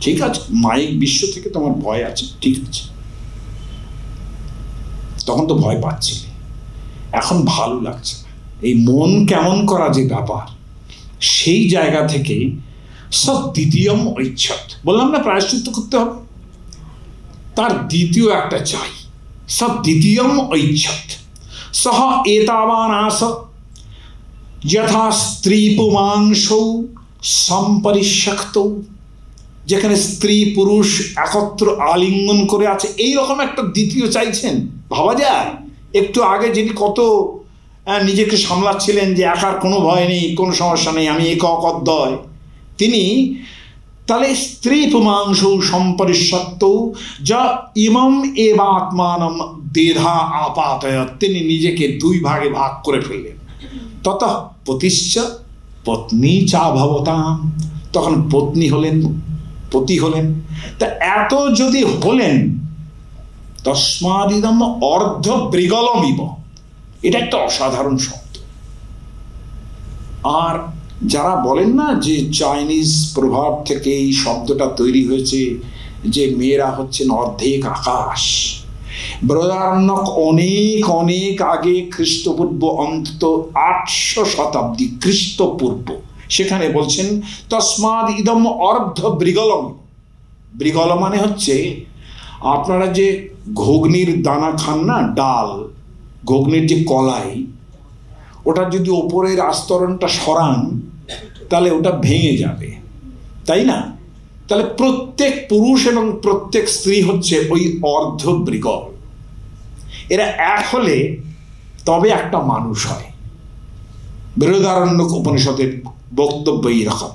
ঠিক আছে, মাইক বিশ্ব থেকে তোমার ভয় আছে, ঠিক আছে। তখন তো ভয় পাচ্ছিলে, এখন ভালো লাগছে না। এই মন কেমন করা যে ব্যাপার, সেই জায়গা থেকে সব দ্বিতীয়ম ঐচ্ছৎ, বললাম না প্রায়শ্চিত্ত করতে হবে, তার দ্বিতীয় একটা চাই। সব দ্বিতীয়ম ঐচ্ছৎ সহ এতাবান আস যথা স্ত্রী পুমাংস সম্পরিশক্ত, যেখানে স্ত্রী পুরুষ একত্র আলিঙ্গন করে আছে, এইরকম একটা দ্বিতীয় চাইছেন। ভাবা যায়, একটু আগে যিনি কত নিজেকে সামলাচ্ছিলেন যে একার কোনো ভয় নেই, কোনো সমস্যা নেই, আমি একক অদ্বয়, তিনি তাহলে স্ত্রী পুমাংস সম্পরিশক্ত যা ইমম এব আত্মানম দেধা আপাতয়, তিনি নিজেকে দুই ভাগে ভাগ করে ফেললেন। তত পতিশ্চ পত্নী চা ভবতাম, তখন পত্নী হলেন, পতি হলেন। তা এত যদি হলেন, তস্মাদিদম অর্ধ বৃগলমিব, এটা একটা অসাধারণ শব্দ। আর যারা বলেন না যে চাইনিজ প্রভাব থেকে এই শব্দটা তৈরি হয়েছে, যে মেয়েরা হচ্ছেন অর্ধেক আকাশ, বৃহদারণ্যক অনেক অনেক আগে, খ্রিস্টপূর্ব অন্তত 800 শতাব্দী খ্রিস্টপূর্ব, সেখানে বলছেন তস্মাদ ইদম অর্ধ বৃগলম। বৃগল মানে হচ্ছে আপনারা যে ঘুগনির দানা খান না, ডাল, ঘুগনির যে কলাই, ওটা যদি ওপরের আস্তরণটা সরান তাহলে ওটা ভেঙে যাবে, তাই না? তাহলে প্রত্যেক পুরুষ এবং প্রত্যেক স্ত্রী হচ্ছে ওই অর্ধ বৃগল। এরা এক হলে তবে একটা মানুষ হয়। বৃহদারণ্যক উপনিষদের বক্তব্য এইরকম।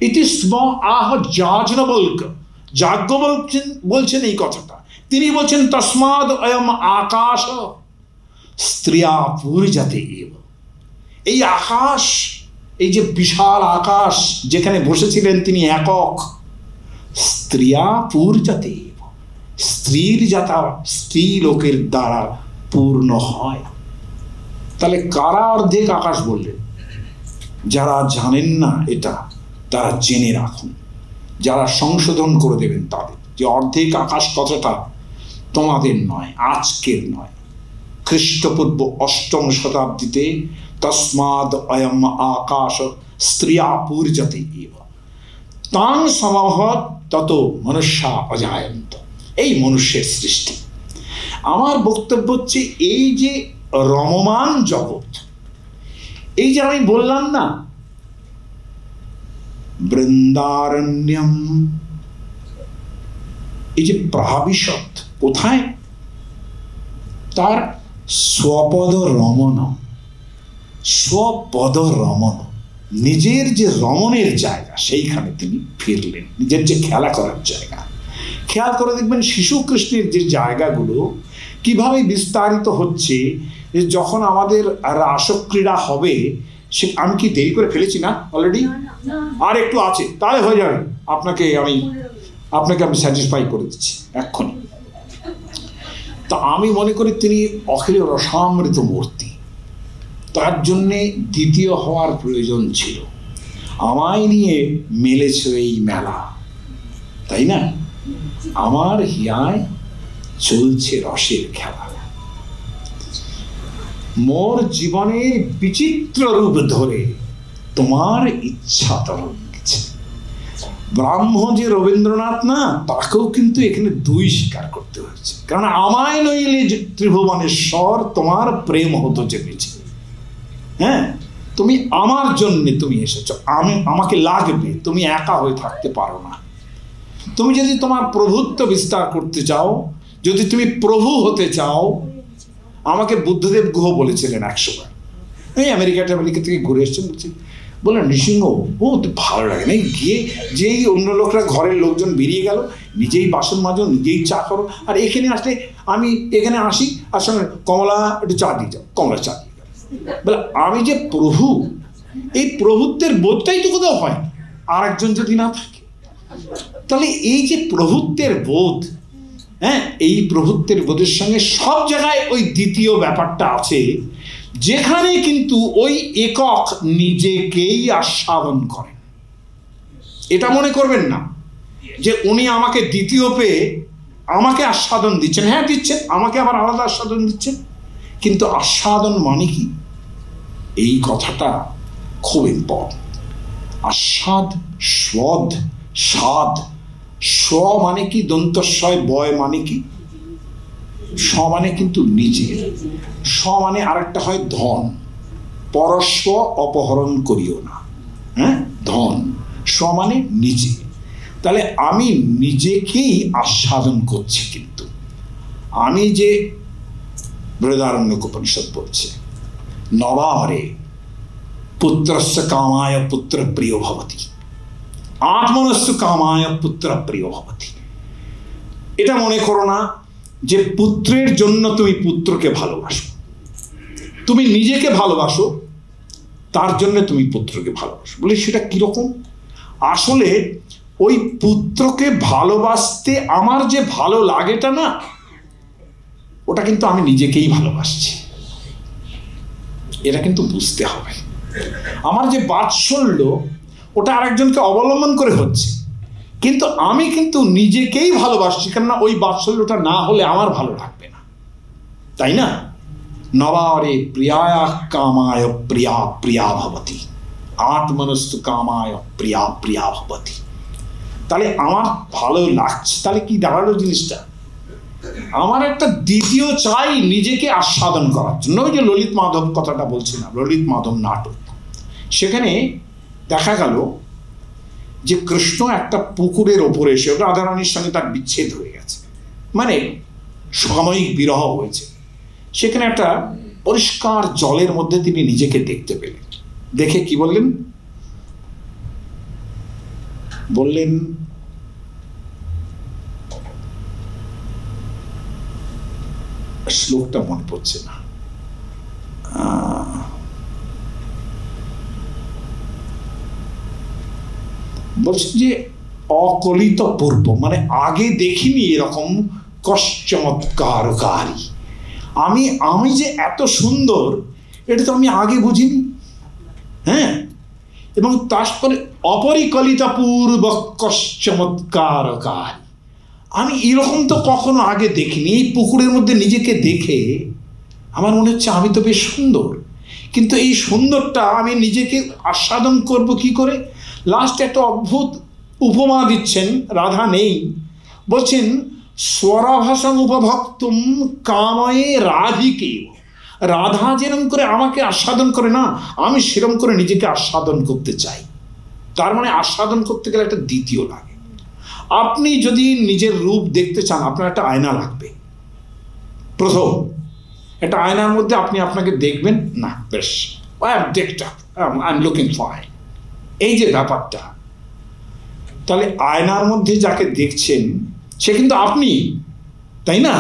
ইতি স্ম আহ যাজনবল্ক, যাজ্ঞ বলছেন এই কথাটা। তিনি বলছেন তস্মাদ অয়ম আকাশ স্ত্রিয়া পূর্জাতে এব। এই আকাশ, এই যে বিশাল আকাশ যেখানে বসেছিলেন তিনি একক, স্ত্রিয়া পূর্জাতে এব, স্ত্রীর যাতা স্ত্রী লোকের দ্বারা পূর্ণ হয়। তাহলে কারা অর্ধেক আকাশ বললেন? যারা জানেন না এটা তারা জেনে রাখুন, যারা সংশোধন করে দেবেন তাদের, যে অর্ধেক আকাশ কথাটা তোমাদের নয়, আজকের নয়, খ্রিস্টপূর্ব 8ম শতাব্দীতে তস্মাদ অয়ম আকাশ স্ত্রিয়া পূর্জতে এব তাং সমভত তত মনুষ্যা অজায়ন্ত। এই মনুষ্যের সৃষ্টি। আমার বক্তব্য হচ্ছে এই যে রমমান জগৎ, এই যে আমি বললাম না বৃন্দারণ্যম, এই যে প্রাবিশত কোথায়? তার স্বপদ রমণ, স্বপদ রমণ, নিজের যে রমণের জায়গা সেইখানে তিনি ফিরলেন, নিজের যে খেলা করার জায়গা। খেয়াল করে দেখবেন শিশু কৃষ্ণের যে জায়গাগুলো কিভাবে বিস্তারিত হচ্ছে। যখন আমাদের রাসক্রীড়া হবে, সে আমি কি দেরি করে ফেলেছি না অলরেডি? আর একটু আছে, তাহলে হয়ে যাবে। আপনাকে আমি স্যাটিসফাই করে দিচ্ছি এক্ষুনি। তা আমি মনে করি তিনি অখিল রসামৃত মূর্তি, তার জন্যে দ্বিতীয় হওয়ার প্রয়োজন ছিল। আমায় নিয়ে মেলেছ এই মেলা, তাই না? আমার হিয়ায় চলছে রসের খেলা। মোর জীবনের বিচিত্র রূপ ধরে তোমার ইচ্ছা তরঙ্গেছে। ব্রাহ্ম যে রবীন্দ্রনাথ না, তাকেও কিন্তু এখানে দুই স্বীকার করতে হয়েছে, কারণ আমায় নইলে ত্রিভুবনেশ্বর তোমার প্রেম হতো জেনেছে। হ্যাঁ, তুমি আমার জন্যে তুমি এসেছো, আমাকে লাগবে, তুমি একা হয়ে থাকতে পারো না। তুমি যদি তোমার প্রভুত্ব বিস্তার করতে চাও, যদি তুমি প্রভু হতে চাও, আমাকে বুদ্ধদেব গুহ বলেছিলেন একসময়, এই আমেরিকা থেকে ঘুরে এসছেন, বললেন নৃসিংহ ও তো ভালো লাগে না, গিয়ে যেই অন্য লোকরা, ঘরের লোকজন বেরিয়ে গেল, নিজেই বাসন মাজো, নিজেই চা করো, আর এখানে আসলে আমি এখানে আসি আর সঙ্গে কমলা একটু চা দিয়ে যাও, কমলা চা দিয়ে যাও। বলে আমি যে প্রভু, এই প্রভুত্বের বোধটাই তো কোথাও হয় আর একজন যদি না থাকে। তাহলে এই যে প্রভুত্বের বোধ, হ্যাঁ, এই প্রভুত্বের বোধের সঙ্গে সব জায়গায় ওই দ্বিতীয় ব্যাপারটা আছে, যেখানে কিন্তু ওই একক নিজেকেই আস্বাদন করেন। এটা মনে করবেন না যে উনি আমাকে দ্বিতীয় পেয়ে আমাকে আস্বাদন দিচ্ছেন। হ্যাঁ দিচ্ছেন, আমাকে আবার আলাদা আস্বাদন দিচ্ছেন, কিন্তু আস্বাদন মানে কি? এই কথাটা খুব ইম্পর্টেন্ট। আস্বাদ, স্বাদ, স্বাদ। স্ব মানে কি? দন্তস্বয়, বয় মানে কি? স মানে কিন্তু নিজের। স মানে আরেকটা হয় ধন, পরস্ব অপহরণ করিও না। হ্যাঁ, ধন। স মানে নিজে। তাহলে আমি নিজেকেই আস্বাদন করছি। কিন্তু আমি যে বৃহদারণ্যক উপনিষদ বলছে, নবারে পুত্রস্য কামায় পুত্র প্রিয় ভবতি, আত্মনস্য কামায় পুত্র প্রিয় ভবতি। এটা মনে করো না যে পুত্রের জন্য তুমি পুত্রকে ভালোবাসো, তুমি নিজেকে ভালোবাসো, তার জন্য তুমি পুত্রকে ভালোবাসো। বলে সেটা কিরকম? আসলে ওই পুত্রকে ভালোবাসতে আমার যে ভালো লাগেটা না, ওটা কিন্তু আমি নিজেকেই ভালোবাসছি, এটা কিন্তু বুঝতে হবে। আমার যে বাৎসল্য ওটা আরেকজনকে অবলম্বন করে হচ্ছে, কিন্তু আমি কিন্তু নিজেকেই ভালোবাসছি, কেননা ওই বাৎসল্যটা না হলে আমার ভালো লাগবে না, তাই না? নবারে প্রিয়ায়া কামায় প্রিয়া প্রিয়া ভবতি, আত্মনস্তু কামায় প্রিয়া প্রিয়া ভবতি। তাহলে আমার ভালো লাগছে, তাহলে কি দাঁড়ালো জিনিসটা? আমার একটা দ্বিতীয় চাই নিজেকে আস্বাদন করার জন্য। ওই যে ললিত মাধব কথাটা বলছিলাম, ললিত মাধব নাটক, সেখানে দেখা গেল যে কৃষ্ণ একটা পুকুরের ওপরে এসে, রাধারানীর সঙ্গে তার বিচ্ছেদ হয়ে গেছে, মানে সাময়িক বিরহ হয়েছে, সেখানে একটা পরিষ্কার জলের মধ্যে তিনি নিজেকে দেখতে পেলেন। দেখে কি বললেন? বললেন, শ্লোকটা মনে পড়ছে না, বলছে যে অকলিত পূর্ব, মানে আগে দেখিনি এরকম চমৎকারী, আমি যে এত সুন্দর এটা তো আমি আগে বুঝিনি। হ্যাঁ, এবং তারপরে অপরিকলিতা পূর্ব চমৎকারী, আমি এরকম তো কখনো আগে দেখিনি। এই পুকুরের মধ্যে নিজেকে দেখে আমার মনে হচ্ছে আমি তো বেশ সুন্দর, কিন্তু এই সুন্দরটা আমি নিজেকে আস্বাদন করব কি করে? লাস্টে একটা অদ্ভুত উপমা দিচ্ছেন, রাধা নেই, বলছেন স্বরাভাসং উপভক্তুম কাময়ে রাধিকে, রাধা যেরম করে আমাকে আস্বাদন করে না, আমি সেরম করে নিজেকে আস্বাদন করতে চাই। তার মানে আস্বাদন করতে গেলে একটা দ্বিতীয় লাগে। আপনি যদি নিজের রূপ দেখতে চান, আপনার একটা আয়না লাগবে। প্রথম একটা আয়নার মধ্যে আপনি আপনাকে দেখবেন, না বেশ আই এম লুকিং ফাইন, এই যে ব্যাপারটা, তাহলে আয়নার মধ্যে যাকে দেখছেন সে কিন্তু আপনি, তাই না?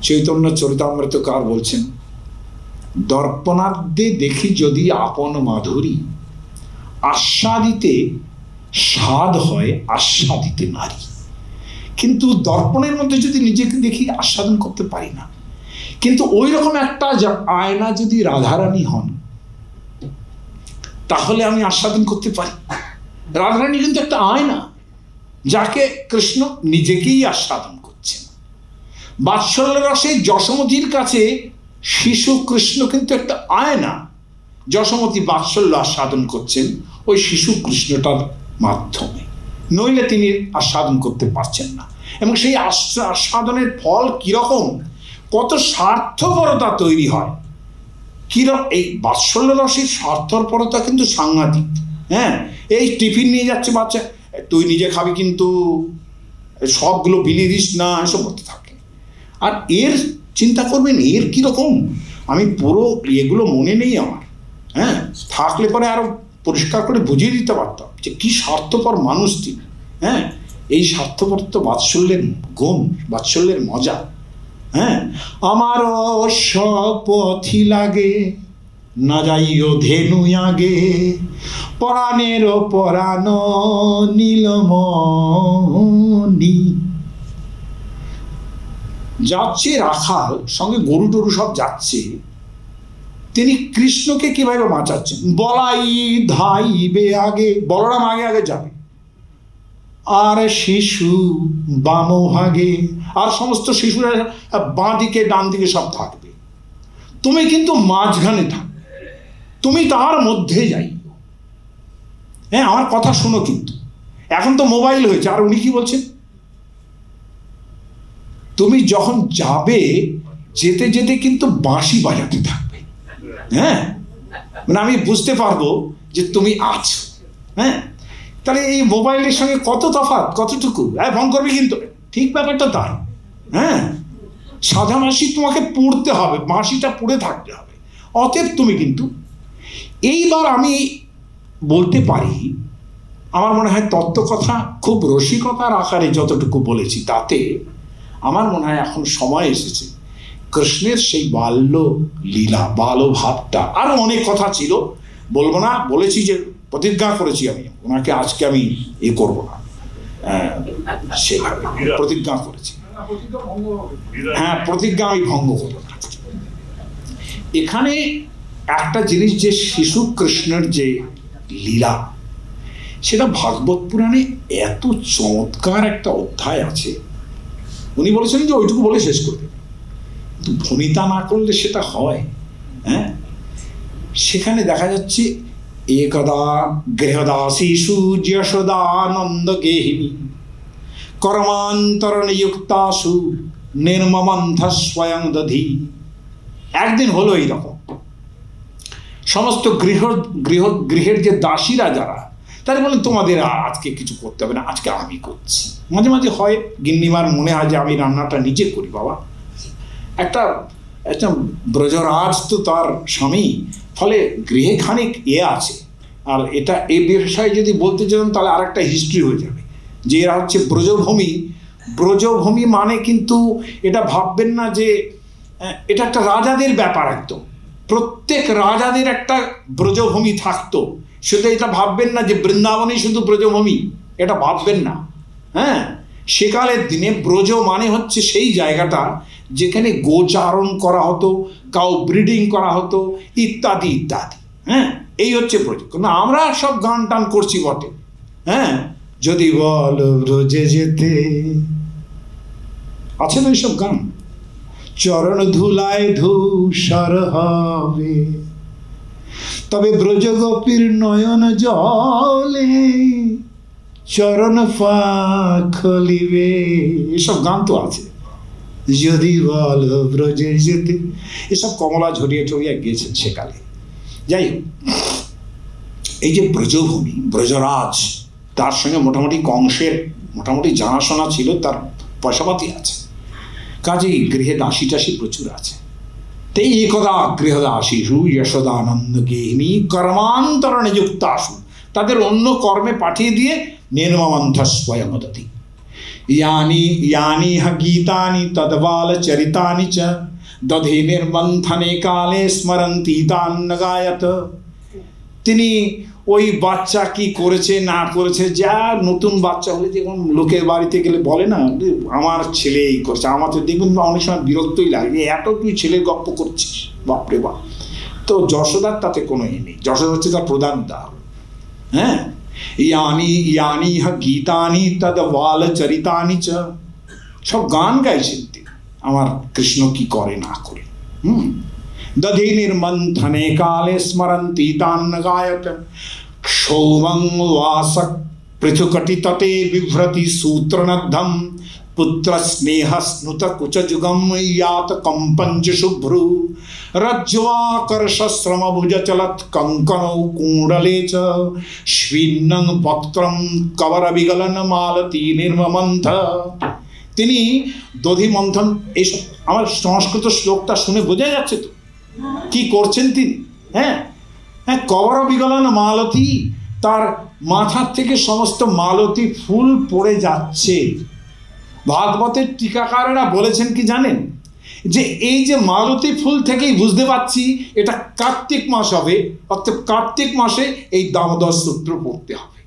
চৈতন্য চরিতামৃতকার বলছেন, দর্পণাদ্যে দেখি যদি আপন মাধুরী, আস্বাদিতে স্বাদ হয় আস্বাদিতে নারী। কিন্তু দর্পণের মধ্যে যদি নিজেকে দেখি আস্বাদন করতে পারি না। কিন্তু ওই রকম একটা আয়না যদি রাধারানী হন, তাহলে আমি আস্বাদন করতে পারি। রাধারানী কিন্তু একটা আয়না, যাকে কৃষ্ণ নিজেকেই আস্বাদন করছেন। বাৎসল্য রসে যশোমতীর কাছে শিশু কৃষ্ণ কিন্তু একটা আয়না, যশোমতী বাৎসল্য আস্বাদন করছেন ওই শিশু কৃষ্ণটার মাধ্যমে, নইলে তিনি আস্বাদন করতে পারছেন না। এবং সেই আস্বাদনের ফল কিরকম, কত স্বার্থপরতা তৈরি হয়, কিরকম এই বাৎসল্য রসের স্বার্থপরতা কিন্তু সাংঘাতিক। হ্যাঁ, এই টিফিন নিয়ে যাচ্ছে বাচ্চা, তুই নিজে খাবি কিন্তু সবগুলো বিলিয়ে দিস না, এসব করতে থাকে। আর এর চিন্তা করবেন এর কিরকম, আমি পুরো এগুলো মনে নেই আমার। হ্যাঁ, থাকলে পরে আরো পরিষ্কার করে বুঝিয়ে দিতে পারতাম যে কি স্বার্থপর মানুষ তিনি। হ্যাঁ, এই স্বার্থপর তো বাৎসল্যের গুণ, বাৎসল্যের মজা। হ্যাঁ, আমার শপথি লাগে না যাইও ধেনু আগে, পরাণের পরাণ নীলমণি। যাচ্ছে রাখাল, সঙ্গে গরু টরু সব যাচ্ছে, তিনি কৃষ্ণকে কিভাবে বাঁচাচ্ছেন? বলাই ধাইবে আগে, বলরাম আগে আগে যাবে, আর শিশু বামভাগে, আর সমস্ত শিশুরা বাঁ দিকে ডান দিকে সব থাকবে, তুমি কিন্তু মাঝখানে থাকবে, তুমি তার মধ্যে যাই। হ্যাঁ, আমার কথা শুনো, কিন্তু এখন তো মোবাইল হয়েছে। আর উনি কি বলছেন? তুমি যখন যাবে, যেতে যেতে কিন্তু বাঁশি বাজাতে থাকবে। হ্যাঁ, মানে আমি বুঝতে পারবো যে তুমি আছো। হ্যাঁ, তাহলে এই মোবাইলের সঙ্গে কত তফাৎ, কতটুকু। হ্যাঁ, ভঙ্গ করবি কিন্তু, ঠিক ব্যাপারটা তাই। হ্যাঁ, সাদা মাসি তোমাকে পড়তে হবে, বাঁশিটা পড়ে থাকতে হবে। অতএব তুমি কিন্তু, এইবার আমি বলতে পারি, আমার মনে হয় তত্ত্বকথা খুব রসিকতার আকারে যতটুকু বলেছি, তাতে আমার মনে হয় এখন সময় এসেছে কৃষ্ণের সেই বাল্য লীলা, বাল্য ভাবটা। আরো অনেক কথা ছিল, বলবো না, বলেছি যে প্রতিজ্ঞা করেছি আমি ওনাকে আজকে আমি করব না, সেভাবে প্রতিজ্ঞা করেছি। হ্যাঁ, প্রতিজ্ঞা আমি ভঙ্গ করবো না। এখানে একটা জিনিস, যে শিশু কৃষ্ণের যে লীলা, সেটা ভাগবত পুরাণে এত চমৎকার একটা অধ্যায় আছে। উনি বলেছেন যে ওইটুকু বলে শেষ করে দেবে, কিন্তু ভূমিতা না করলে সেটা হয়। হ্যাঁ, সেখানে দেখা যাচ্ছে একদা গৃহদাসীষু যশোদানন্দ গেহিনী কর্মান্তরণযুক্তাসু নির্মমন্থ স্বয়ং দধি। একদিন হলো এইরকম, সমস্ত গৃহের যে দাসীরা যারা, তারা বলেন তোমাদের আজকে কিছু করতে হবে না, আজকে আমি করছি। মাঝে মাঝে হয় গিন্নিমার মনে হয় যে আমি রান্নাটা নিজে করি। বাবা, একটা ব্রজরাজ তো তার স্বামী, ফলে গৃহে খানিক আছে। আর এটা এই বিষয়ে যদি বলতে চান তাহলে আর একটা হিস্ট্রি হয়ে যাবে, যে এরা হচ্ছে ব্রজভূমি। ব্রজভূমি মানে কিন্তু এটা ভাববেন না যে এটা একটা রাজাদের ব্যাপার। একদম প্রত্যেক রাজাদের একটা ব্রজভূমি থাকতো। শুধু এটা ভাববেন না যে বৃন্দাবনই শুধু ব্রজভূমি, এটা ভাববেন না। হ্যাঁ, সেকালের দিনে ব্রজ মানে হচ্ছে সেই জায়গাটা যেখানে গোচারণ করা হতো, কাউ ব্রিডিং করা হতো, ইত্যাদি ইত্যাদি। হ্যাঁ, এই হচ্ছে ব্রজ। না, আমরা সব গান টান করছি বটে। হ্যাঁ, যদি বল ব্রজে যেতে, আছে না এইসব গান? চরণ ধুলায় ধূসর হবে, তবে ব্রজ গোপীর নয়ন জলে চরণ পাখলিবে। এসব গান তো আছে। যদি বল ব্রজে যেতে, এসব কমলা ঝরিয়ে টরিয়ে গিয়েছেন সেকালে। যাই হোক, এই যে ব্রজভূমি, ব্রজরাজ, তার সঙ্গে মোটামুটি কংসের মোটামুটি জানাশোনা ছিল, তার পয়সাপাতি আছে, কাজেই গৃহে দাসী টাসী প্রচুর আছে। তাই একদা গৃহদাসীষু যশোদানন্দ গেহিনী কর্মান্তরণে যুক্তাসু, তাদের অন্য কর্মে পাঠিয়ে দিয়ে নির্মমন্থ স্বয়ং দধি। ইয়ানি ইয়ানি গীতানি তদ্বাল চরিতানি চ দধি নির্মন্থনে কালে স্মরন্তি তান্ন গায়ত। তিনি ওই বাচ্চা কি করেছে না করেছে, যা নতুন বাচ্চা হলে যেমন লোকের বাড়িতে গেলে বলে না, আমার ছেলে এই করছে, আমার তো দেখবেন অনেক সময় বিরক্তই লাগে, এত তুই ছেলের গপ্প করছিস, বাপরে বাপ। তো যশোদার তাতে কোনো নেই, যশোদা হচ্ছে তার প্রধান উদাহরণ। হ্যাঁ, ইয়ানি ইয়ানি গীতানি তদ্বাল চরিতানি চ, সব গান গাইছেন তিনি, আমার কৃষ্ণ কি করে না করে। দধি নির্মন্থনে কালে স্মরন্তি তান্ন গায়ত। সৌমং वासक पृथुकटि तटे बिभ्रति सूत्रनद्धम पुत्र स्नेह स्नुत कुचजुगम यात कंपंच शुभ्रु रज्ज्वाकर्ष श्रम भुज चलत कंकणौ कुंडले च श्विन्नं वक्त्रं कवर विगलन मालती निर्ममंथ। তিনি দধি মন্থন, এই আমার সংস্কৃত শ্লোকটা শুনে বোঝা যাচ্ছে তো কি করছেন তিনি। হ্যাঁ হ্যাঁ, কবর বিগলন মালতী, তার মাথার থেকে সমস্ত মালতী ফুল পড়ে যাচ্ছে। ভাগবতের টিকাকারেরা বলেছেন কি জানেন, যে এই যে মালতী ফুল থেকেই বুঝতে পারছি এটা কার্তিক মাস হবে, অর্থাৎ কার্তিক মাসে এই দামোদর সূত্র পড়তে হবে।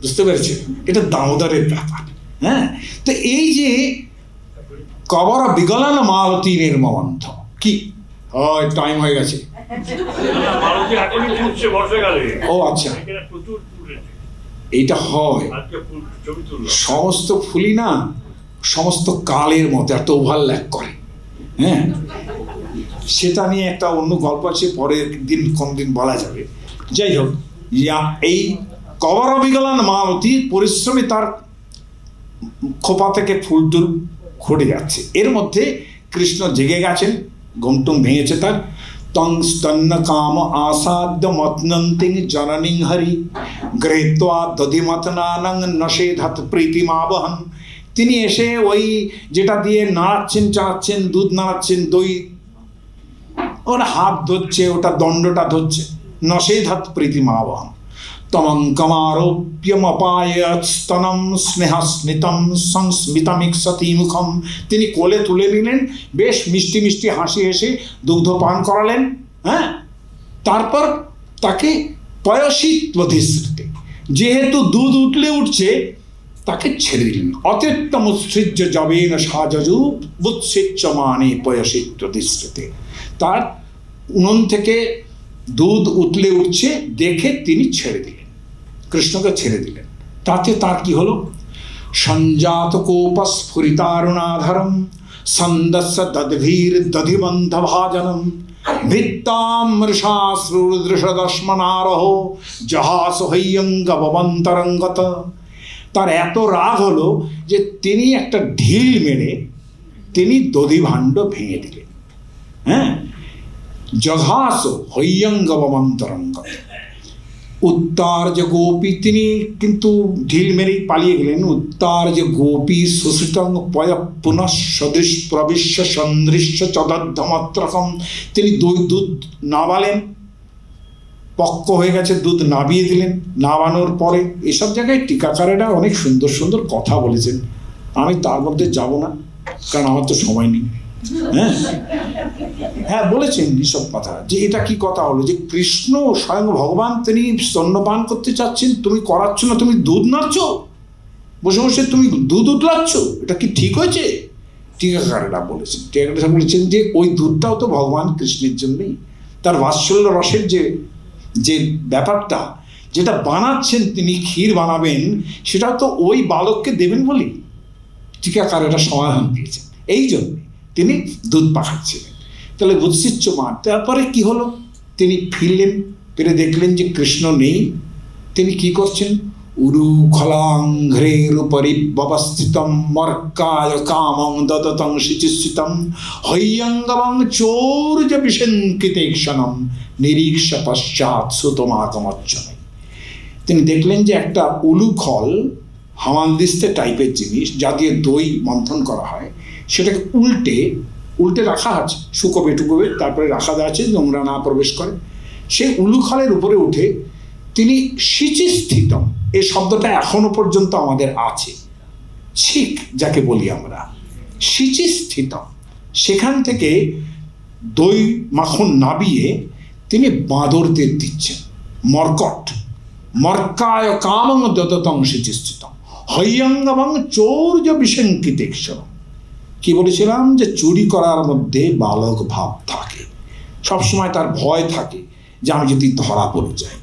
বুঝতে পেরেছেন, এটা দামোদরের ব্যাপার। হ্যাঁ, তো এই যে কবর বিগলন মালতী নির্মমন্থ, কি হয় টাইম হয়ে গেছে। ও আচ্ছা, এইটা হয় সমস্ত ফুলই না সমস্ত কালের মতো একটা ওভারল্যাপ করে। হ্যাঁ, সেটা নিয়ে একটা অন্য গল্প আছে, পরের দিন কোন দিন বলা যাবে। যাই হোক, এই কবর বিগলন মালতী পরিশ্রমী তার খোপা থেকে ফুল টুল ঘটে যাচ্ছে। এর মধ্যে কৃষ্ণ জেগে গেছেন, ঘুমটুম ভেঙেছে তার। তং স্তন্ন কাম আসাদ্য মতনন্তিং জননীং হরি গৃহীত্বা দধিমথনানং নশেধাত প্রীতিমাবহন। তিনি এসে ওই যেটা দিয়ে নাড়াচ্ছেন চাড়াচ্ছেন, দুধ নাড়াচ্ছেন, দই, ওর হাত ধরছে, ওটা দণ্ডটা ধরছে, নশেধাত প্রীতিমাবহন। তমঙ্কমারোপ্যমপায়স্তনম স্নেহস্মিতম সংস্মিতমিক্ষতি মুখম। তিনি কোলে তুলে নিলেন, বেশ মিষ্টি মিষ্টি হাসি হেসে দুগ্ধ পান করালেন। হ্যাঁ, তারপর তাকে পয়সিত্বধিষ্ঠিতে, যেহেতু দুধ উঠলে উঠছে, তাকে ছেড়ে দিলেন। অতীত্যমুৎসৃজ্য জবেন সাজু বুৎসিচ্যমানে পয়সিত্বধিষ্ঠিতে। তার উনুন থেকে দুধ উতলে উঠছে দেখে তিনি ছেড়ে দিলেন, কৃষ্ণকে ছেড়ে দিলেন। তাতে তার কি হলো? সঞ্জাত কোপস্ফুরিতারুণাধরম সন্দস্য দধীর দধিবন্ধ ভাজনম ভিত্তাম মৃষাশ্রুদৃশদশ্মনারহ জহাস হৈয়ঙ্গবন্তরঙ্গত। তার এত রাগ হলো যে তিনি একটা ঢিল মেরে তিনি দধিভাণ্ড ভেঙে দিলেন। হ্যাঁ, জঘাস হৈয়ঙ্গবন্তরঙ্গত। উত্তর যে গোপী, তিনি কিন্তু ঢিল মেরেই পালিয়ে গেলেন। উত্তর যে গোপী সুশ্রিতং পয় পুনঃ সদৃশ প্রবিশ্য সন্দৃশ্য চদদ্ধমাত্রকম। তিনি দুধ নাবালেন, পক্ক হয়ে গেছে, দুধ নাবিয়ে দিলেন। নাবানোর পরে এসব জায়গায় টিকাকারেরা অনেক সুন্দর সুন্দর কথা বলেছেন, আমি তার মধ্যে যাব না, কারণ আমার তো সময় নেই। হ্যাঁ হ্যাঁ, বলেছেন এইসব কথা, যে এটা কি কথা হলো যে কৃষ্ণ স্বয়ং ভগবান তিনি স্তন্যপান করতে চাচ্ছেন, তুমি করাচ্ছ না, তুমি দুধ নাড়ছ, বসে বসে তুমি দুধ উতলাচ্ছ, এটা কি ঠিক হয়েছে? টিকাকারেরা বলেছেন, টিকাকারেরা বলেছেন যে ওই দুধটাও তো ভগবান কৃষ্ণের জন্যই, তার বাৎসল্য রসের যে ব্যাপারটা যেটা বানাচ্ছেন তিনি, ক্ষীর বানাবেন, সেটাও তো ওই বালককে দেবেন বলি টিকাকারেরা সমাধান দিয়েছেন। এই জন্য তিনি দুধ পাখাচ্ছিলেন। তাহলে বুৎসিচ্যমান। তারপরে কি হলো? তিনি ফিরলেন, ফিরে দেখলেন যে কৃষ্ণ নেই। তিনি কি করছেন? উরুখলাঘ্রের পরিবস্থিতম মর্কায় কামং দদতং শিচিস্থিতম হৈয়ঙ্গবং চৌর্য বিশঙ্কিতেক্ষণম নিরীক্ষ পশ্চাৎ সুতমাকমচ্ছনে। তিনি দেখলেন যে একটা উলুখল, হামানদিস্তে টাইপের জিনিস, যা দিয়ে দই মন্থন করা হয়, সেটাকে উল্টে রাখা আছে, শুকোবে টুকোবে, তারপরে রাখা আছে নোংরা না প্রবেশ করে। সেই উলুখলের উপরে উঠে তিনি শিচিস্থিতম, এই শব্দটা এখনো পর্যন্ত আমাদের আছে, ছিক যাকে বলি আমরা, শিচিস্থিতম, সেখান থেকে দই মাখন নাবিয়ে তিনি বাঁদরদের দিচ্ছেন। মর্কায় কামং দদতং শিচিস্থিতম হৈয়ঙ্গবং চৌর্য বিশঙ্কিতেক্ষণম। কি বলেছিলাম যে চুরি করার মধ্যে বালক ভাব থাকে, সবসময় তার ভয় থাকে যে আমি যদি ধরা পড়ে যাই।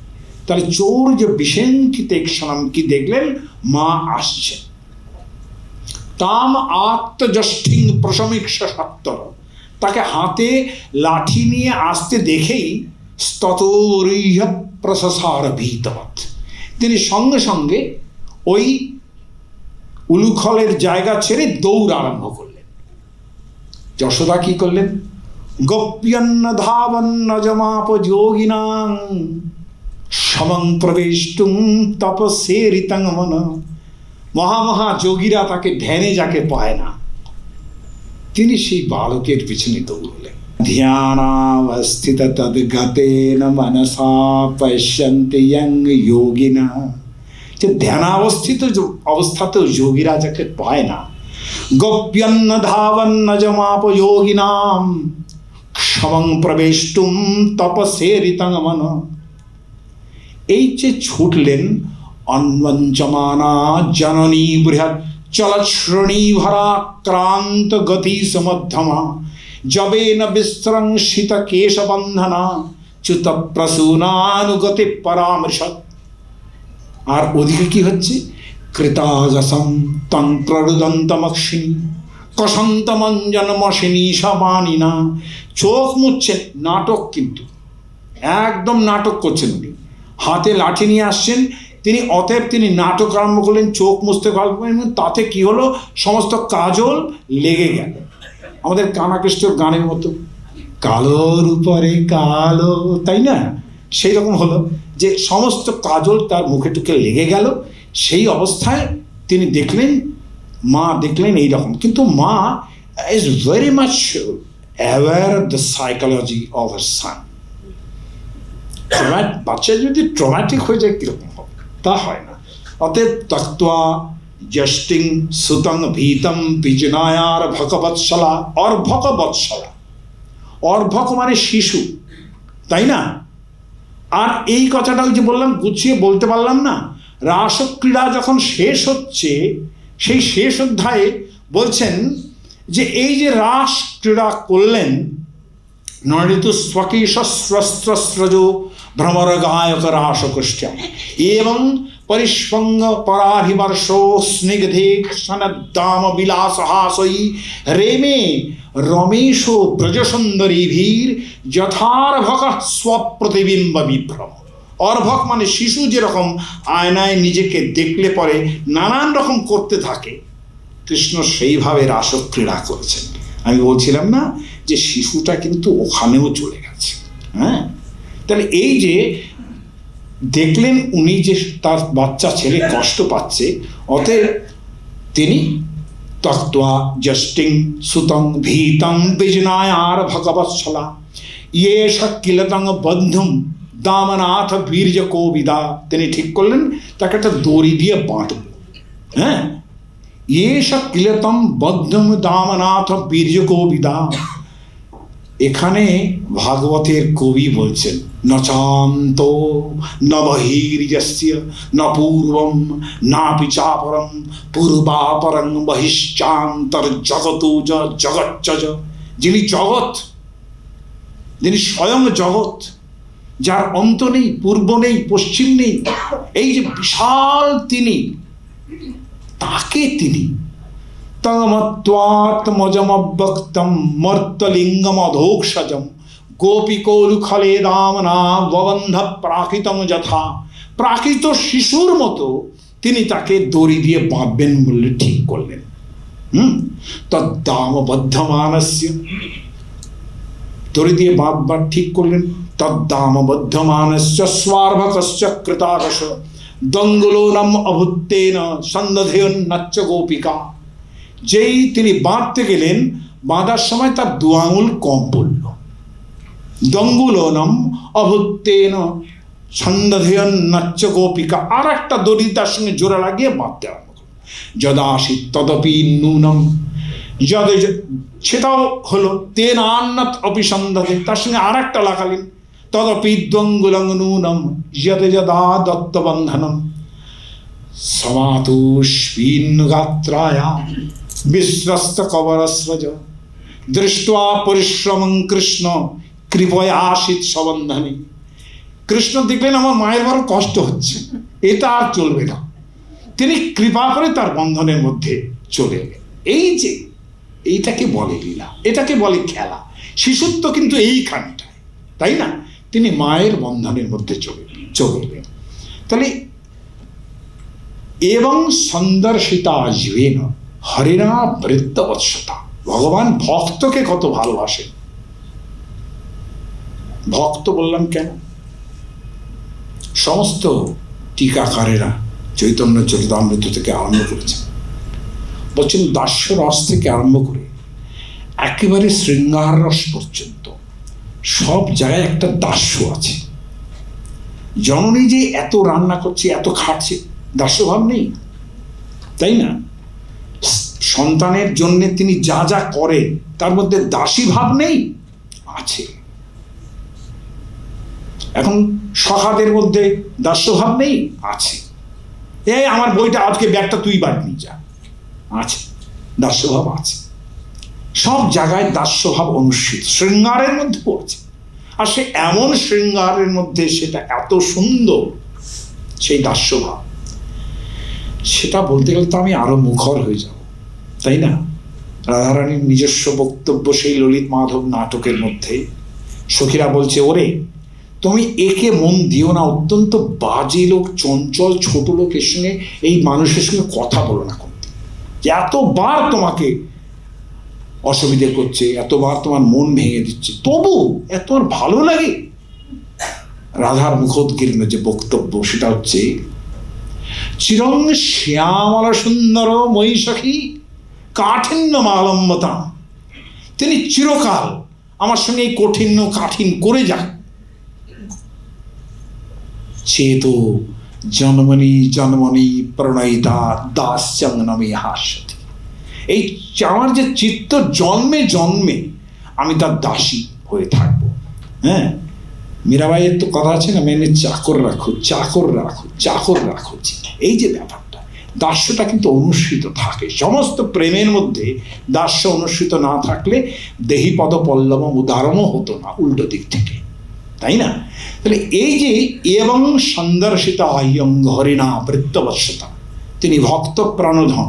তাহলে চৌর্য বিশঙ্কিতেক্ষণম কি দেখলেন? মা আসছেন। তাম আত্মজষ্ঠিং প্রশমিক্ষ সত্তর, তাকে হাতে লাঠি নিয়ে আসতে দেখেই স্ততোরিহ প্রসার ভীতবৎ, তিনি সঙ্গে সঙ্গে ওই উলুখলের জায়গা ছেড়ে দৌড় আরম্ভ করলেন। যশোদা কি করলেন? গোপ্যন্ন ধাবন্ন জমাপ যোগিনাং সমং প্রবেষ্টুং তপসেরিতং মন। মহামহা যোগীরা তাকে ধ্যানে যাকে পায় না, তিনি সেই বালকের পিছনে দৌড়লেন। ধ্যানাবস্থিত তদ্গতেন মনসা পশ্যন্তি ইয়ং যোগিনা, যে ধ্যানাবস্থিত অবস্থাতেও যোগীরা যাকে পায় না। গোপ্যন্ন ধাবন্ন জমাপ যোগিনাম সমং প্রবেষ্টুম তপসেরিতং মন। এই যে ছুটলেন, অন্বঞ্চমানা জননী বৃহৎ চলশ্রেণী ভরা ক্রান্ত গতি সমধ্যমা জবেন বিস্রংসিত কেশবন্ধনা চ্যুত প্রসূনানুগতি পরামর্শত। আর ওদিকে কি হচ্ছে? কৃতাজসম তন্ত্ররুদন্তমক্ষিণী কসন্তমঞ্জনমশিনী সবানিনা। চোখ মুচ্ছেন, নাটক, কিন্তু একদম নাটক করছেন উনি, হাতে লাঠি নিয়ে আসছেন তিনি, অতএব তিনি নাটক আরম্ভ করলেন, চোখ মুছতে পারবেন। তাতে কি হলো? সমস্ত কাজল লেগে গেল, আমাদের কানাকৃষ্ণর গানের মতো, কালোর উপরে কালো, তাই না? সেই রকম হলো যে সমস্ত কাজল তার মুখে টুকে লেগে গেল। সেই অবস্থায় তিনি দেখলেন, মা দেখলেন এইরকম। কিন্তু মা is very much aware of the psychology of her son. বাচ্চা যদি ট্রমাটিক হয়ে যায় কীরকম হবে? তা হয় না। অতএব তক্ত্বা যষ্টিং সুতং ভীতং বিজনায়ার ভকবৎসলা, অর্ভকবৎসলা, অর্ভক মানে শিশু, তাই না? আর এই কথাটা ওই যে বললাম, গুছিয়ে বলতে পারলাম না। রাসক্রীড়া যখন শেষ হচ্ছে, সেই শেষ অধ্যায়ে বলছেন যে এই যে রাস ক্রীড়া করলেন, নৃতু স্বকীশস্রস্রস্রজো ভ্রমর গায়ক রাসকৃষ্ট্যম এবং পরিষ্পঙ্গ পরাহিবর্ষো স্নিগ্ধে সনদ্দাম বিলাসহাসই রেমে রমেশ ব্রজসুন্দরীভীর যথার্ভক স্বপ্রতিবিম্ব বিভ্রম। অর্ভক মানে শিশু যেরকম আয়নায় নিজেকে দেখলে পরে নানান রকম করতে থাকে, কৃষ্ণ সেইভাবে রাসক্রীড়া করেছেন। আমি বলছিলাম না যে শিশুটা কিন্তু ওখানেও চলে গেছে। হ্যাঁ, তাহলে এই যে দেখলেন উনি যে তার বাচ্চা ছেলে কষ্ট পাচ্ছে, অতএব তিনি তক্ত্বা যষ্টিং সুতং ভীতং বিজনায়ার ভগবৎসলা ইয়েষ কিলতং বন্ধুম দামনাথ বীর্য কোবিদা, তিনি ঠিক করলেন তাকে একটা দড়ি দিয়ে বাঁধব। হ্যাঁ, ইয়েষ কিলতম বদ্ধম দামনাথ বীর্য কোবিদা। এখানে ভাগবতের কবি বলছেন নচান্ত ন বহির্যস্য ন পূর্বম নাপি চাপরম পূর্বাপরং বহিশ্চান্তর জগতো জগচ্চ, যিনি জগৎ, যিনি স্বয়ং জগৎ, যার অন্ত নেই, পূর্ব নেই, পশ্চিম নেই, এই যে বিশাল তিনি, তাকে তিনি তমত্বাত্মজমব্যক্তম মর্তলিঙ্গম অধোক্ষজম গোপিকৌলুখলে দামনা ববন্ধ প্রাকৃতম যথা, প্রাকৃত শিশুর মতো তিনি তাকে দড়ি দিয়ে বাঁধবেন বলে ঠিক করলেন। তদ্দামবদ্ধমানস্য, দড়ি দিয়ে বাঁধবার ঠিক করলেন। তদ্দামবদ্ধমানস্য স্বার্ভকস্য কৃতাদশ দঙ্গুলোনম অভুত্তেন সন্দধেয়ন্নাচ্চ গোপিকা। যেই তিনি বাঁধতে গেলেন, বাঁধার সময় তার 2 আঙুল কম পড়ল। দঙ্গুলোনম অভুত্তেন সন্দধেয়ন্নাচ্চ গোপিকা, আর একটা দড়ি তার সঙ্গে জোড়া লাগিয়ে বাঁধতে আরম্ভ করল। যদাসি তদপি নূনম, যদ সেটাও হলো, তেন আন্নাত অপি সন্দেহে, তার সঙ্গে আর একটা লাগালেন। তদপি দ্বঙ্গুলং নূনম যদে যদা দত্তবন্ধনম সমাতুষ্পীন্গাত্রায়া বিশ্বস্ত কবরস্রজ দৃष्ट्वा পরিশ্রমং কৃষ্ণ কৃপয়া আশিত সবন্ধনে। কৃষ্ণ দেখলেন আমার মায়ের বড় কষ্ট হচ্ছে, এটা আর চলবে না, তিনি কৃপা করে তার বন্ধনের মধ্যে চলে এলেন। এই যে এইটাকে বলে লীলা, এটাকে বলে খেলা। শিশুত্ব কিন্তু এইখানটায়, তাই না? তিনি মায়ের বন্ধনের মধ্যে চলে এলেন। তাহলে এবং সন্দর্শিতা জীবেন হরিণা বৃত্তবৎসতা, ভগবান ভক্তকে কত ভালোবাসেন। ভক্ত বললাম কেন? সমস্ত টিকাকারেরা চৈতন্য চরিতামৃত থেকে আরম্ভ করেছেন, বলছেন দাস্য রস থেকে আরম্ভ করে একেবারে শৃঙ্গার রস পর্যন্ত সব জায়গায় একটা দাস্য আছে। জননী যে এত রান্না করছে, এত খাচ্ছে, দাস্যভাব নেই, তাই না? সন্তানের জন্য তিনি যা যা করেন তার মধ্যে দাসী ভাব নেই, আছে। এখন সখাদের মধ্যে দাস্যভাব নেই, আছে। এই আমার বইটা আজকে ব্যাগটা তুই বাড়ি নিয়ে যা, আছে, দাস্যভাব আছে। সব জায়গায় দাস্যভাব অনুষ্ঠিত, শৃঙ্গারের মধ্যে পড়ছে। আর সে এমন শৃঙ্গারের মধ্যে সেটা এত সুন্দর, সেই দাস্যভাব, সেটা বলতে গেলে তো আমি আরো মুখর হয়ে যাব, তাই না? রাধারানীর নিজস্ব বক্তব্য সেই ললিত মাধব নাটকের মধ্যে সখীরা বলছে, ওরে তুমি একে মন দিও না, অত্যন্ত বাজে লোক, চঞ্চল ছোট লোকের সঙ্গে এই মানুষের সঙ্গে কথা বলো না করতে, এতবার তোমাকে অসুবিধে করছে, এতবার তোমার মন ভেঙে দিচ্ছে, তবু এত ভালো লাগে। রাধার মুখোদ্গীর্ণ যে বক্তব্য সেটা হচ্ছে, চিরং শ্যামল সুন্দর মই সখী কাঠিন্য মালম্বতা, তিনি চিরকাল আমার সঙ্গে এই কঠিন করে যাক। চেতো জন্মনি জন্মনি প্রণয়িতা দাস্যং নমে হাস্যতি। এই আমার যে চিত্ত জন্মে জন্মে আমি তার দাসী হয়ে থাকবো। হ্যাঁ, মীরাবাইয়ের তো কথা আছে না, মেনে চাকর রাখো চাকর রাখো চাকর রাখো। এই যে ব্যাপারটা, দাস্যটা কিন্তু অনুসৃত থাকে। সমস্ত প্রেমের মধ্যে দাস্য অনুসৃত না থাকলে দেহি পদ পল্লব উদারমও হতো না, উল্টো দিক থেকে, তাই না? তাহলে এই যে এবং সন্দর্শিত আহ্যঙ্গ হরিণা বৃত্তবশ্যতা, তিনি ভক্ত প্রাণধন,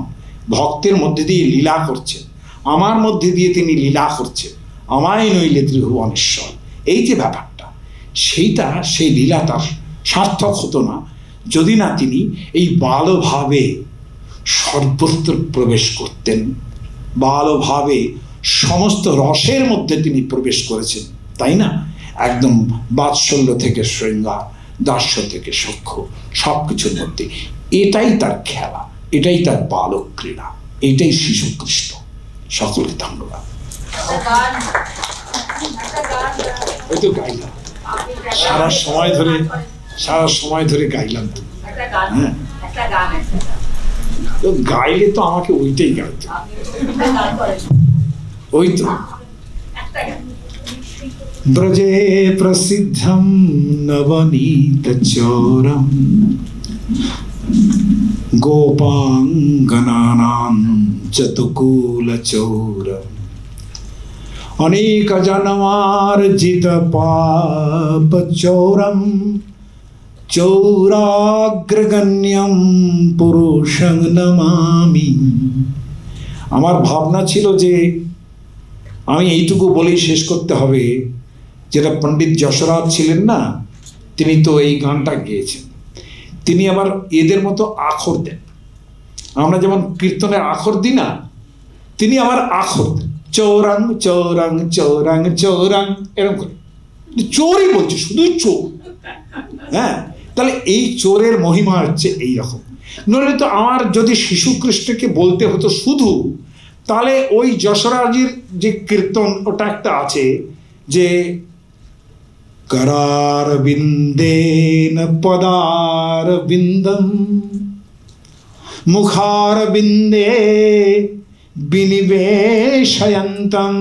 ভক্তের মধ্যে দিয়ে লীলা করছেন, আমার মধ্যে দিয়ে তিনি লীলা করছেন, আমায় নইলে ত্রিভুবনেশ্বর। এই যে ব্যাপারটা, সেইটা সেই লীলা তার সার্থক হতো না যদি না তিনি এই বালভাবে সর্বত্র প্রবেশ করতেন, বালভাবে সমস্ত রসের মধ্যে তিনি প্রবেশ করেছেন, তাই না? একদম বাৎসল্য থেকে শৃঙ্গার, দাস্য থেকে সখ্য, সব কিছুর মধ্যে। এটাই তার খেলা, এটাই তার বালক ক্রীড়া, এটাই শিশু কৃষ্ণ। সকলকে ধন্যবাদ। ওই তো গাইলাম, সারা সময় ধরে গাইলাম তো। হ্যাঁ, তো গাইলে তো আমাকে ওইটাই গাইতে, ওই তো ব্রজে প্রসিদ্ধম নবনীত চৌরম গোপাঙ্গনানাম চতুকুল চৌরম অনেক জন্মার্জিত পাপ চৌরম চৌরাগ্রগণ্যম পুরুষং নমামি। আমার ভাবনা ছিল যে আমি এইটুকু বলেই শেষ করতে হবে, যেটা পণ্ডিত যশোরাজ ছিলেন না, তিনি তো এই গানটা গেয়েছেন। তিনি আবার এদের মতো আখর দেন, আমরা যেমন কীর্তনের আখর দিই না, তিনি আবার আখর দেন, চৌরাং চৌরাং চৌরাং চৌরাং, এরকম করে। চোরই বলছে, শুধু চোর। হ্যাঁ, তাহলে এই চোরের মহিমা হচ্ছে এইরকম। নইলে তো আমার যদি শিশু কৃষ্ণকে বলতে হতো শুধু, তাহলে ওই যশোরাজের যে কীর্তন, ওটা একটা আছে যে করার বিন্দেন পদার বিন্দম মুখার বিন্দে বিনিবেশয়ন্তম,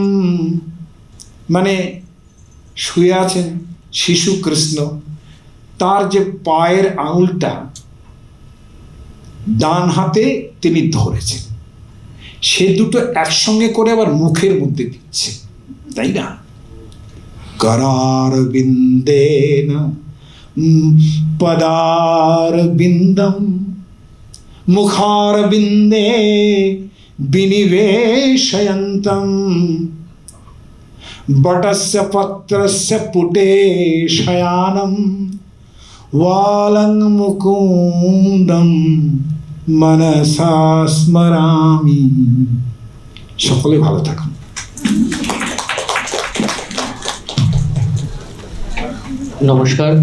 মানে শুয়ে আছেন শিশু কৃষ্ণ, তার যে পায়ের আঙুলটা ডান হাতে তিনি ধরেছেন, সে দুটো একসঙ্গে করে আবার মুখের মধ্যে দিচ্ছে, তাই না? করার বিন্দেন পদার বিন্দম মুখার বিন্দে বিনিবেশয়ন্তম বটস্য পত্রস্য পুটে শয়ানম ওয়ালং মুকুন্দম মনসা স্মরামি। সকলে ভালো থাকুন। নমস্কার।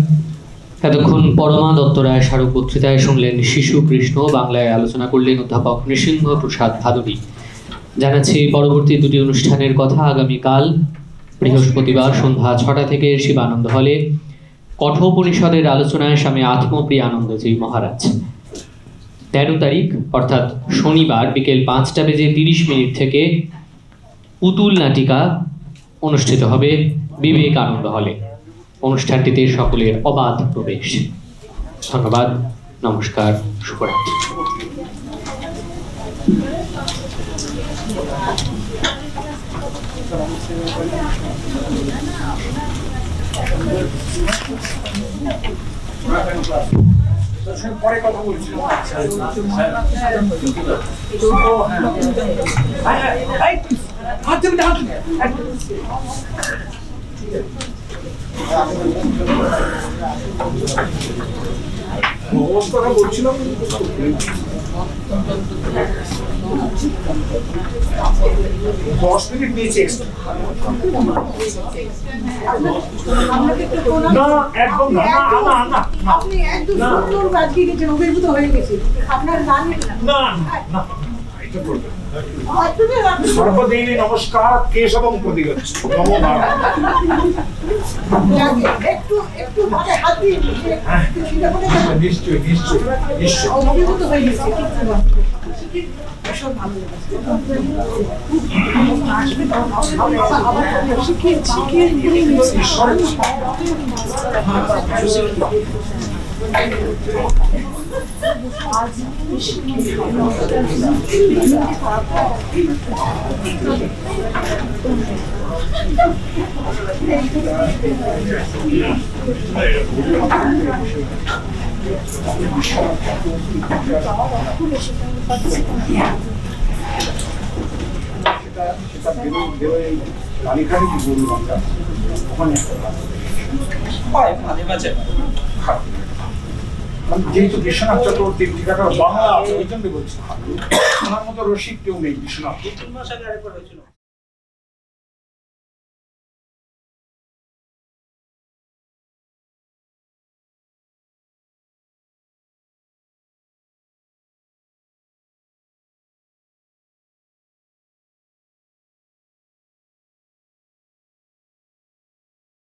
এতক্ষণ পরমা দত্ত রায় স্মারক বক্তৃতায় শুনলেন শিশু কৃষ্ণ। বাংলায় আলোচনা করলেন অধ্যাপক নৃসিংহ প্রসাদ ভাদুড়ী। জানাচ্ছি পরবর্তী দুটি অনুষ্ঠানের কথা। আগামীকাল বৃহস্পতিবার সন্ধ্যা 6টা থেকে শিবানন্দ হলে কঠোপনিষদের আলোচনায় স্বামী আত্মপ্রিয় আনন্দজি মহারাজ। 13 তারিখ অর্থাৎ শনিবার বিকেল 5:30 থেকে পুতুল নাটিকা অনুষ্ঠিত হবে বিবেকানন্দ হলে। অনুষ্ঠানটিতে সকলের অবাধ প্রবেশ। ধন্যবাদ, নমস্কার, শুভরাত্রি। পরে কথা বলছি। কথা বলছিলাম, 10 মিনিট নিয়েছি এক্সট্রা। না একদম না, আপনি একদম সুন্দর কাজ গেছেন, অভিভূত হয়ে গেছেন আপনার গান। না না সর্বদেবী নমস্কার, কেশবং প্রতিগচ্ছ। নমো নারায়ণ। একটু একটু মানে হাত দিয়ে নিশ্চয়ই নিশ্চয়ই নিশ্চয়ই। অভিভূত হয়ে গেছে। ভীষণ ভালো লেগেছে। আসবে আবার শিখিয়ে শিখিয়ে কালীঘাটে কি বলবো আমরা, ওখানে যেহেতু বিশ্বনাথ চক্রবর্তীর ঠিকাটা বাংলা আছে, ওই জন্য বলছি ওনার মতো রসিক কেউ নেই বিশ্বনাথ।